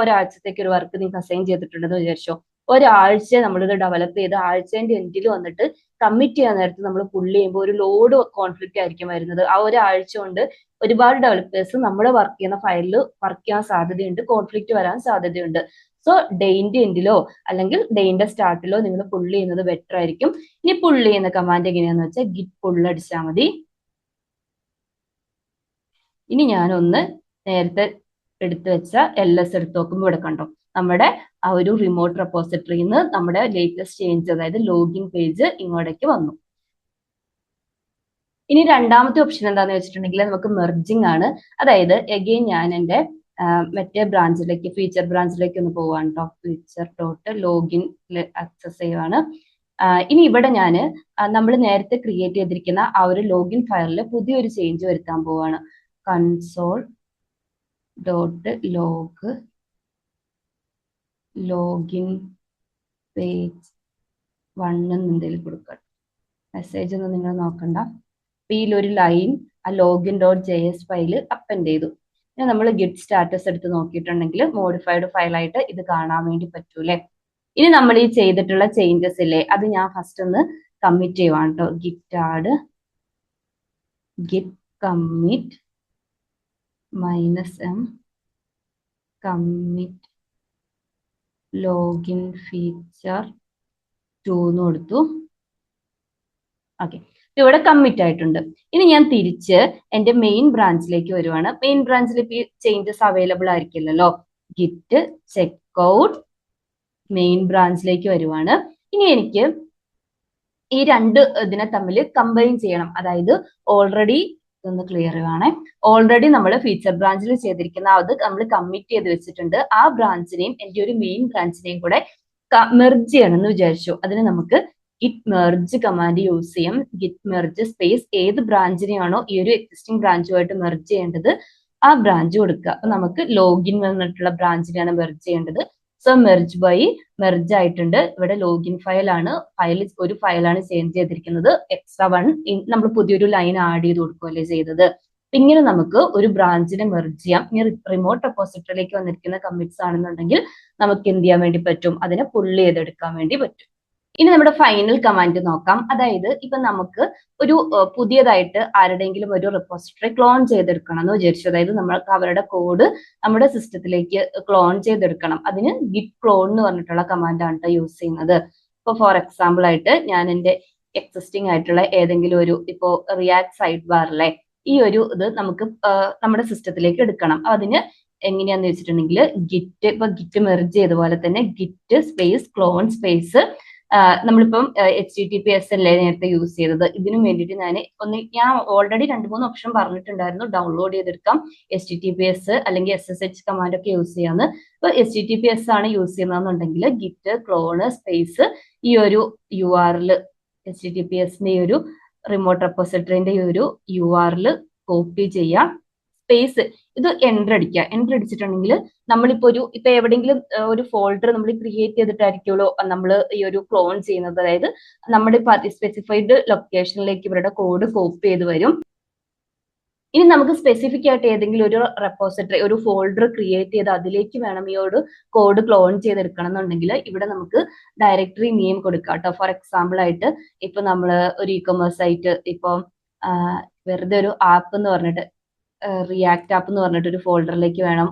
ഒരാഴ്ചത്തേക്ക് ഒരു വർക്ക് നിങ്ങൾക്ക് അസൈൻ ചെയ്തിട്ടുണ്ടെന്ന് വിചാരിച്ചോ, ഒരാഴ്ച നമ്മളിത് ഡെവലപ്പ് ചെയ്ത് ആഴ്ചേന്റെ എൻഡിൽ വന്നിട്ട് കമ്മിറ്റ് ചെയ്യാൻ നേരത്ത് നമ്മൾ പുള്ളി ചെയ്യുമ്പോൾ ഒരു ലോഡ് കോൺഫ്ലിക്റ്റ് ആയിരിക്കും വരുന്നത്. ആ ഒരാഴ്ച കൊണ്ട് ഒരുപാട് ഡെവലപ്പേഴ്സ് നമ്മൾ വർക്ക് ചെയ്യുന്ന ഫയലിൽ വർക്ക് ചെയ്യാൻ സാധ്യതയുണ്ട്, കോൺഫ്ലിക്റ്റ് വരാൻ സാധ്യതയുണ്ട്. സോ ഡേയിന്റെ എൻഡിലോ അല്ലെങ്കിൽ ഡേയിന്റെ സ്റ്റാർട്ടിലോ നിങ്ങൾ പുള്ളി ചെയ്യുന്നത് ബെറ്റർ ആയിരിക്കും. ഇനി പുള്ളി ചെയ്യുന്ന കമാൻഡ് എങ്ങനെയാന്ന് വെച്ചാൽ ഗിറ്റ് പുള്ള് അടിച്ചാൽ മതി. ഇനി ഞാനൊന്ന് നേരത്തെ എടുത്തു വെച്ച ls എടുത്ത് നോക്കുമ്പോൾ ഇവിടെ കണ്ടോ, നമ്മുടെ ആ ഒരു റിമോട്ട് റെപ്പോസിറ്ററിയിൽ നിന്ന് നമ്മുടെ ലേറ്റസ്റ്റ് ചേഞ്ച്, അതായത് ലോഗിൻ പേജ് ഇങ്ങോട്ടേക്ക് വന്നു. ഇനി രണ്ടാമത്തെ ഓപ്ഷൻ എന്താണെന്ന് വെച്ചിട്ടുണ്ടെങ്കിൽ നമുക്ക് മെർജിങ് ആണ്. അതായത് എഗെയിൻ ഞാൻ എൻ്റെ മറ്റേ ബ്രാഞ്ചിലേക്ക്, ഫീച്ചർ ബ്രാഞ്ചിലേക്ക് ഒന്ന് പോവാണ് കേട്ടോ. ഫീച്ചർ ഡോട്ട് ലോഗിൻ ആക്സസ് ചെയ്യുവാണ്. ഇനി ഇവിടെ ഞാൻ നമ്മൾ നേരത്തെ ക്രിയേറ്റ് ചെയ്തിരിക്കുന്ന ആ ഒരു ലോഗിൻ ഫയലിൽ പുതിയൊരു ചേഞ്ച് വരുത്താൻ പോവാണ്. കൺസോൾ ഡോട്ട് ലോഗിൻ പേജ് 1 എന്തെങ്കിലും കൊടുക്കാം. മെസ്സേജ് ഒന്നും നിങ്ങൾ നോക്കണ്ട. ഇതിലൊരു ലൈൻ ആ login dot JS file append ചെയ്തു. നമ്മൾ ഗിറ്റ് സ്റ്റാറ്റസ് എടുത്ത് നോക്കിയിട്ടുണ്ടെങ്കിൽ മോഡിഫൈഡ് ഫയലായിട്ട് ഇത് കാണാൻ വേണ്ടി പറ്റൂലേ. ഇനി നമ്മൾ ഈ ചെയ്തിട്ടുള്ള ചേഞ്ചസ് ഇല്ലേ, അത് ഞാൻ ഫസ്റ്റ് ഒന്ന് കമ്മിറ്റ് ചെയ്യുവാണ് കേട്ടോ. Git add git commit -m commit login feature 2 എന്ന് കൊടുത്തു. ഓക്കെ, ഇവിടെ കമ്മിറ്റ് ആയിട്ടുണ്ട്. ഇനി ഞാൻ തിരിച്ച് എൻ്റെ മെയിൻ ബ്രാഞ്ചിലേക്ക് വരുവാണ്. മെയിൻ ബ്രാഞ്ചിൽ ഇപ്പോൾ ചേഞ്ചസ് അവൈലബിൾ ആയിരിക്കില്ലല്ലോ. ഗിറ്റ് ചെക്ക്ഔട്ട് മെയിൻ ബ്രാഞ്ചിലേക്ക് വരുവാണ്. ഇനി എനിക്ക് ഈ രണ്ട് ഇതിനെ തമ്മിൽ കമ്പൈൻ ചെയ്യണം. അതായത് ഓൾറെഡി ഇതൊന്ന് ക്ലിയർ ചെയ്യുവാണേ. ഓൾറെഡി നമ്മൾ ഫീച്ചർ ബ്രാഞ്ചിൽ ചെയ്തിരിക്കുന്ന അത് നമ്മൾ കമ്മിറ്റ് ചെയ്ത് വെച്ചിട്ടുണ്ട്. ആ ബ്രാഞ്ചിനെയും എൻ്റെ ഒരു മെയിൻ ബ്രാഞ്ചിനെയും കൂടെ മെർജ് ചെയ്യണം എന്ന് വിചാരിച്ചു. അതിന് നമുക്ക് ഗിറ്റ് മെർജ് കമാൻഡ് യൂസ് ചെയ്യാം. ഗിറ്റ് മെർജ് സ്പേസ് ഏത് ബ്രാഞ്ചിനെയാണോ ഈ ഒരു എക്സിസ്റ്റിംഗ് ബ്രാഞ്ചുമായിട്ട് മെർജ് ചെയ്യേണ്ടത് ആ ബ്രാഞ്ച് കൊടുക്കുക. അപ്പൊ നമുക്ക് ലോഗിൻ വന്നിട്ടുള്ള ബ്രാഞ്ചിനെയാണ് മെർജ് ചെയ്യേണ്ടത്. സോ മെർജ് ബൈ മെർജ് ആയിട്ടുണ്ട്. ഇവിടെ ലോഗിൻ ഫയലാണ്, ഒരു ഫയലാണ് ചേഞ്ച് ചെയ്തിരിക്കുന്നത്. എക്സ്ട്രാ 1 നമ്മൾ പുതിയൊരു ലൈൻ ആഡ് ചെയ്ത് കൊടുക്കുകയല്ലേ ചെയ്തത്. ഇങ്ങനെ നമുക്ക് ഒരു ബ്രാഞ്ചിനെ മെർജ് ചെയ്യാം. ഇനി റിമോട്ട് റെപ്പോസിറ്ററിയിലേക്ക് വന്നിരിക്കുന്ന കമ്മിറ്റ്സ് ആണെന്നുണ്ടെങ്കിൽ നമുക്ക് എന്ത് ചെയ്യാൻ വേണ്ടി പറ്റും, അതിനെ പുള്ള് ചെയ്തെടുക്കാൻ വേണ്ടി പറ്റും. ഇനി നമ്മുടെ ഫൈനൽ കമാൻഡ് നോക്കാം. അതായത് ഇപ്പൊ നമുക്ക് ഒരു പുതിയതായിട്ട് ആരുടെയെങ്കിലും ഒരു റെപ്പോസിറ്ററി ക്ലോൺ ചെയ്തെടുക്കണം എന്ന് വിചാരിച്ചു. അതായത് നമ്മൾക്ക് അവരുടെ കോഡ് നമ്മുടെ സിസ്റ്റത്തിലേക്ക് ക്ലോൺ ചെയ്തെടുക്കണം. അതിന് ഗിറ്റ് ക്ലോൺ എന്ന് പറഞ്ഞിട്ടുള്ള കമാൻഡാണ് യൂസ് ചെയ്യുന്നത്. ഇപ്പൊ ഫോർ എക്സാമ്പിൾ ആയിട്ട് ഞാൻ എൻ്റെ എക്സിസ്റ്റിംഗ് ആയിട്ടുള്ള ഏതെങ്കിലും ഒരു ഇപ്പോ റിയാക്ട് സൈഡ് ബാറിലെ ഈ ഒരു ഇത് നമുക്ക് നമ്മുടെ സിസ്റ്റത്തിലേക്ക് എടുക്കണം. അതിന് എങ്ങനെയാന്ന് വെച്ചിട്ടുണ്ടെങ്കിൽ ഗിറ്റ് ഗിറ്റ് മെർജ് ചെയ്തപോലെ തന്നെ ഗിറ്റ് സ്പേസ് ക്ലോൺ സ്പേസ് നമ്മളിപ്പം HTTPS അല്ലേ നേരത്തെ യൂസ് ചെയ്തത്. ഇതിനും വേണ്ടിയിട്ട് ഞാൻ ഓൾറെഡി 2-3 ഓപ്ഷൻ പറഞ്ഞിട്ടുണ്ടായിരുന്നു. ഡൗൺലോഡ് ചെയ്തെടുക്കാം, HTTPS അല്ലെങ്കിൽ SSH കമാൻഡ് ഒക്കെ യൂസ് ചെയ്യാന്ന്. ഇപ്പൊ HTTPS ആണ് യൂസ് ചെയ്യുന്നതെന്നുണ്ടെങ്കിൽ ഗിറ്റ് ക്ലോണ് സ്പേസ് ഈ ഒരു URL HTTPSന്റെ ഈ ഒരു റിമോട്ട് റെപ്പോസിറ്ററിന്റെ ഈ ഒരു URL കോപ്പി ചെയ്യുക, സ്പേസ് ഇത് എൻ്റർ അടിക്കുക. എൻ്റർ അടിച്ചിട്ടുണ്ടെങ്കിൽ നമ്മളിപ്പോ ഇപ്പൊ എവിടെയെങ്കിലും ഒരു ഫോൾഡർ നമ്മൾ ക്രിയേറ്റ് ചെയ്തിട്ടായിരിക്കുമല്ലോ നമ്മൾ ഈ ഒരു ക്ലോൺ ചെയ്യുന്നത്. അതായത് നമ്മുടെ സ്പെസിഫൈഡ് ലൊക്കേഷനിലേക്ക് ഇവരുടെ കോഡ് കോപ്പി ചെയ്ത് വരും. ഇനി നമുക്ക് സ്പെസിഫിക് ആയിട്ട് ഏതെങ്കിലും ഒരു റെപ്പോസിറ്ററി, ഒരു ഫോൾഡർ ക്രിയേറ്റ് ചെയ്ത് അതിലേക്ക് വേണം ഈ ഒരു കോഡ് ക്ലോൺ ചെയ്തെടുക്കണം എന്നുണ്ടെങ്കിൽ ഇവിടെ നമുക്ക് ഡയറക്ടറി നെയിം കൊടുക്കാം കേട്ടോ. ഫോർ എക്സാമ്പിൾ ആയിട്ട് ഇപ്പൊ നമ്മൾ ഒരു ഇ-കൊമേഴ്സ് സൈറ്റ്, ഇപ്പൊ വെറുതെ ഒരു ആപ്പ് എന്ന് പറഞ്ഞിട്ട്, റിയാക്ട് ആപ്പ് എന്ന് പറഞ്ഞിട്ട് ഒരു ഫോൾഡറിലേക്ക് വേണം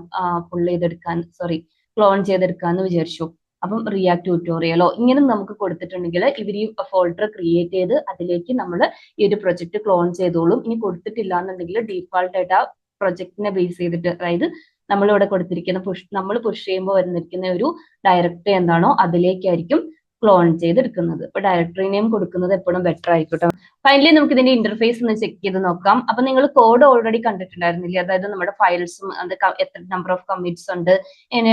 ക്ലോൺ ചെയ്തെടുക്കാന്ന് വിചാരിച്ചു. അപ്പം റിയാക്ട് ട്യൂട്ടോറിയലോ ഇങ്ങനെ നമുക്ക് കൊടുത്തിട്ടുണ്ടെങ്കിൽ ഇവർ ഈ ഫോൾഡർ ക്രിയേറ്റ് ചെയ്ത് അതിലേക്ക് നമ്മൾ ഈ ഒരു പ്രൊജക്ട് ക്ലോൺ ചെയ്തോളും. ഇനി കൊടുത്തിട്ടില്ല എന്നുണ്ടെങ്കിൽ ഡീഫാൾട്ട് ആയിട്ട് ആ പ്രൊജക്ടിനെ ബേസ് ചെയ്തിട്ട്, അതായത് നമ്മളിവിടെ കൊടുത്തിരിക്കുന്ന നമ്മൾ പുഷ് ചെയ്യുമ്പോൾ വരുന്നിരിക്കുന്ന ഒരു ഡയറക്ടറി എന്താണോ അതിലേക്കായിരിക്കും ക്ലോൺ ചെയ്തെടുക്കുന്നത്. അപ്പൊ ഡയറക്ടറി നെയിം കൊടുക്കുന്നത് എപ്പോഴും ബെറ്റർ ആയിക്കോട്ടെ. ഫൈനലി നമുക്ക് ഇതിന്റെ ഇന്റർഫേസ് ഒന്ന് ചെക്ക് ചെയ്ത് നോക്കാം. അപ്പൊ നിങ്ങൾ കോഡ് ഓൾറെഡി കണ്ടിട്ടുണ്ടായിരുന്നില്ലേ? അതായത് നമ്മുടെ ഫയൽസും അത് എത്ര നമ്പർ ഓഫ് കമ്മിറ്റ്സ് ഉണ്ട്, ഇനി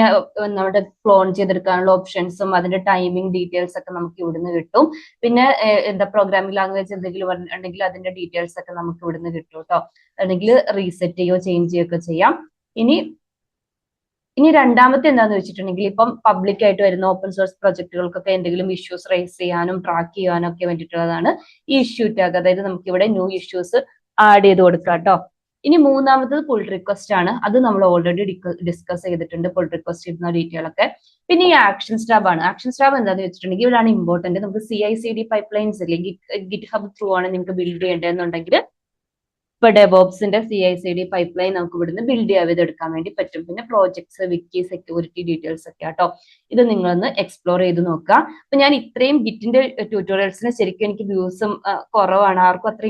നമ്മുടെ ക്ലോൺ ചെയ്തെടുക്കാനുള്ള ഓപ്ഷൻസും അതിന്റെ ടൈമിംഗ് ഡീറ്റെയിൽസ് ഒക്കെ നമുക്ക് ഇവിടുന്ന് കിട്ടും. പിന്നെ എന്താ പ്രോഗ്രാമിംഗ് ലാംഗ്വേജ് എന്തെങ്കിലും ഉണ്ടെങ്കിൽ അതിന്റെ ഡീറ്റെയിൽസ് ഒക്കെ നമുക്ക് ഇവിടുന്ന് കിട്ടും കേട്ടോ. അല്ലെങ്കിൽ റീസെറ്റ് ചെയ്യോ ചേഞ്ച് ചെയ്യുകയൊക്കെ ചെയ്യാം. ഇനി രണ്ടാമത്തെ എന്താന്ന് വെച്ചിട്ടുണ്ടെങ്കിൽ ഇപ്പം പബ്ലിക് ആയിട്ട് വരുന്ന ഓപ്പൺ സോഴ്സ് പ്രൊജക്ടുകൾക്കൊക്കെ എന്തെങ്കിലും ഇഷ്യൂസ് റേസ് ചെയ്യാനും ട്രാക്ക് ചെയ്യാനും ഒക്കെ വേണ്ടിയിട്ടുള്ളതാണ് ഈ ഇഷ്യൂ ടാഗ്. അതായത് നമുക്ക് ഇവിടെ ന്യൂ ഇഷ്യൂസ് ആഡ് ചെയ്ത് കൊടുക്കാം കേട്ടോ. ഇനി മൂന്നാമത്തത് പുൾ റിക്വസ്റ്റ് ആണ്. അത് നമ്മൾ ഓൾറെഡി ഡിസ്കസ് ചെയ്തിട്ടുണ്ട്, പുൾ റിക്വസ്റ്റ് ഇടുന്ന ഡീറ്റെയിൽ ഒക്കെ. പിന്നെ ഈ ആക്ഷൻസ് ടാബ് ആണ്. ആക്ഷൻസ് ടാബ് എന്താന്ന് വെച്ചിട്ടുണ്ടെങ്കിൽ ഇവിടെയാണ് ഇമ്പോർട്ടന്റ്. നമുക്ക് CI/CD പൈപ്പ്ലൈൻസ് ഇല്ലേ, ഗിറ്റ് ഹബ് ത്രൂ ആണ് നിങ്ങൾക്ക് ബിൽഡ് ചെയ്യേണ്ടതെന്നുണ്ടെങ്കിൽ ഇപ്പൊ ഡെവോപ്സിന്റെ CI/CD പൈപ്പ്ലൈൻ നമുക്ക് ഇവിടുന്ന് ബിൽഡ് ചെയ്തെടുക്കാൻ വേണ്ടി പറ്റും. പിന്നെ പ്രോജക്ട്സ്, വിക്കി, സെക്യൂരിറ്റി ഡീറ്റെയിൽസ് ഒക്കെ കേട്ടോ. ഇത് നിങ്ങളൊന്ന് എക്സ്പ്ലോർ ചെയ്ത് നോക്കുക. അപ്പൊ ഞാൻ ഇത്രയും ഗിറ്റിന്റെ ട്യൂട്ടോറിയൽസിന് ശരിക്കും എനിക്ക് വ്യൂസും കുറവാണ്, ആർക്കും അത്ര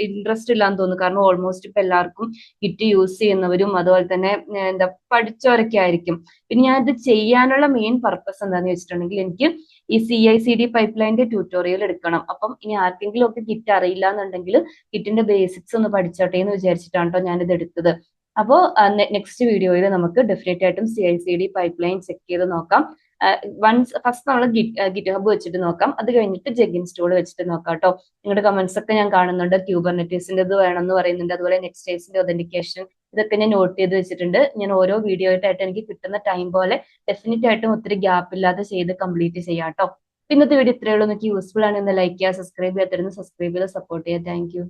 ഇൻട്രസ്റ്റ് ഇല്ലാന്ന് തോന്നുന്നു. കാരണം ഓൾമോസ്റ്റ് ഇപ്പൊ എല്ലാവർക്കും ഗിറ്റ് യൂസ് ചെയ്യുന്നവരും അതുപോലെ തന്നെ എന്താ പഠിച്ചവരൊക്കെ ആയിരിക്കും. പിന്നെ ഞാൻ ഇത് ചെയ്യാനുള്ള മെയിൻ പർപ്പസ് എന്താന്ന് വെച്ചിട്ടുണ്ടെങ്കിൽ എനിക്ക് ഈ CI/CD പൈപ്പ്ലൈന്റെ ട്യൂട്ടോറിയൽ എടുക്കണം. അപ്പം ഇനി ആർക്കെങ്കിലും ഒക്കെ ഗിറ്റ് അറിയില്ല എന്നുണ്ടെങ്കിൽ ഗിറ്റിന്റെ ബേസിക്സ് ഒന്ന് പഠിച്ചോട്ടെ എന്ന് വിചാരിച്ചിട്ടാണ് കേട്ടോ ഞാനിത് എടുത്തത്. അപ്പോൾ നെക്സ്റ്റ് വീഡിയോയിൽ നമുക്ക് ഡെഫിനറ്റ് ആയിട്ടും CI/CD പൈപ്പ്ലൈൻ ചെക്ക് ചെയ്ത് നോക്കാം. ഫസ്റ്റ് നമ്മൾ ഗിറ്റ് ഹബ് വെച്ചിട്ട് നോക്കാം, അത് കഴിഞ്ഞിട്ട് ജെഗ് ഇൻസ്റ്റോൾ വെച്ചിട്ട് നോക്കാം കേട്ടോ. നിങ്ങളുടെ കമന്റ്സ് ഒക്കെ ഞാൻ കാണുന്നുണ്ട്. ക്യൂബർനെറ്റീസിന്റെ ഇത് വേണം എന്ന് പറയുന്നുണ്ട്, അതുപോലെ നെക്സ്റ്റേഴ്സിന്റെ ഒതന്റിക്കേഷൻ, ഇതൊക്കെ ഞാൻ നോട്ട് ചെയ്ത് വെച്ചിട്ടുണ്ട്. ഞാൻ ഓരോ വീഡിയോ ആയിട്ട് എനിക്ക് കിട്ടുന്ന ടൈം പോലെ ഡെഫിനറ്റ് ആയിട്ടും ഒത്തിരി ഗ്യാപ്പ് ഇല്ലാതെ ചെയ്ത് കംപ്ലീറ്റ് ചെയ്യാം കേട്ടോ. ഇന്നത്തെ വീഡിയോ ഇത്രയേ ഉള്ളൂ. നിങ്ങൾക്ക് യൂസ്ഫുൾ ആണ് എന്ന് ലൈക്ക് ചെയ്യുക, സബ്സ്ക്രൈബ് ചെയ്യാത്തവരുന്ന് സബ്സ്ക്രൈബ് ചെയ്ത് സപ്പോർട്ട് ചെയ്യുക. Thank you.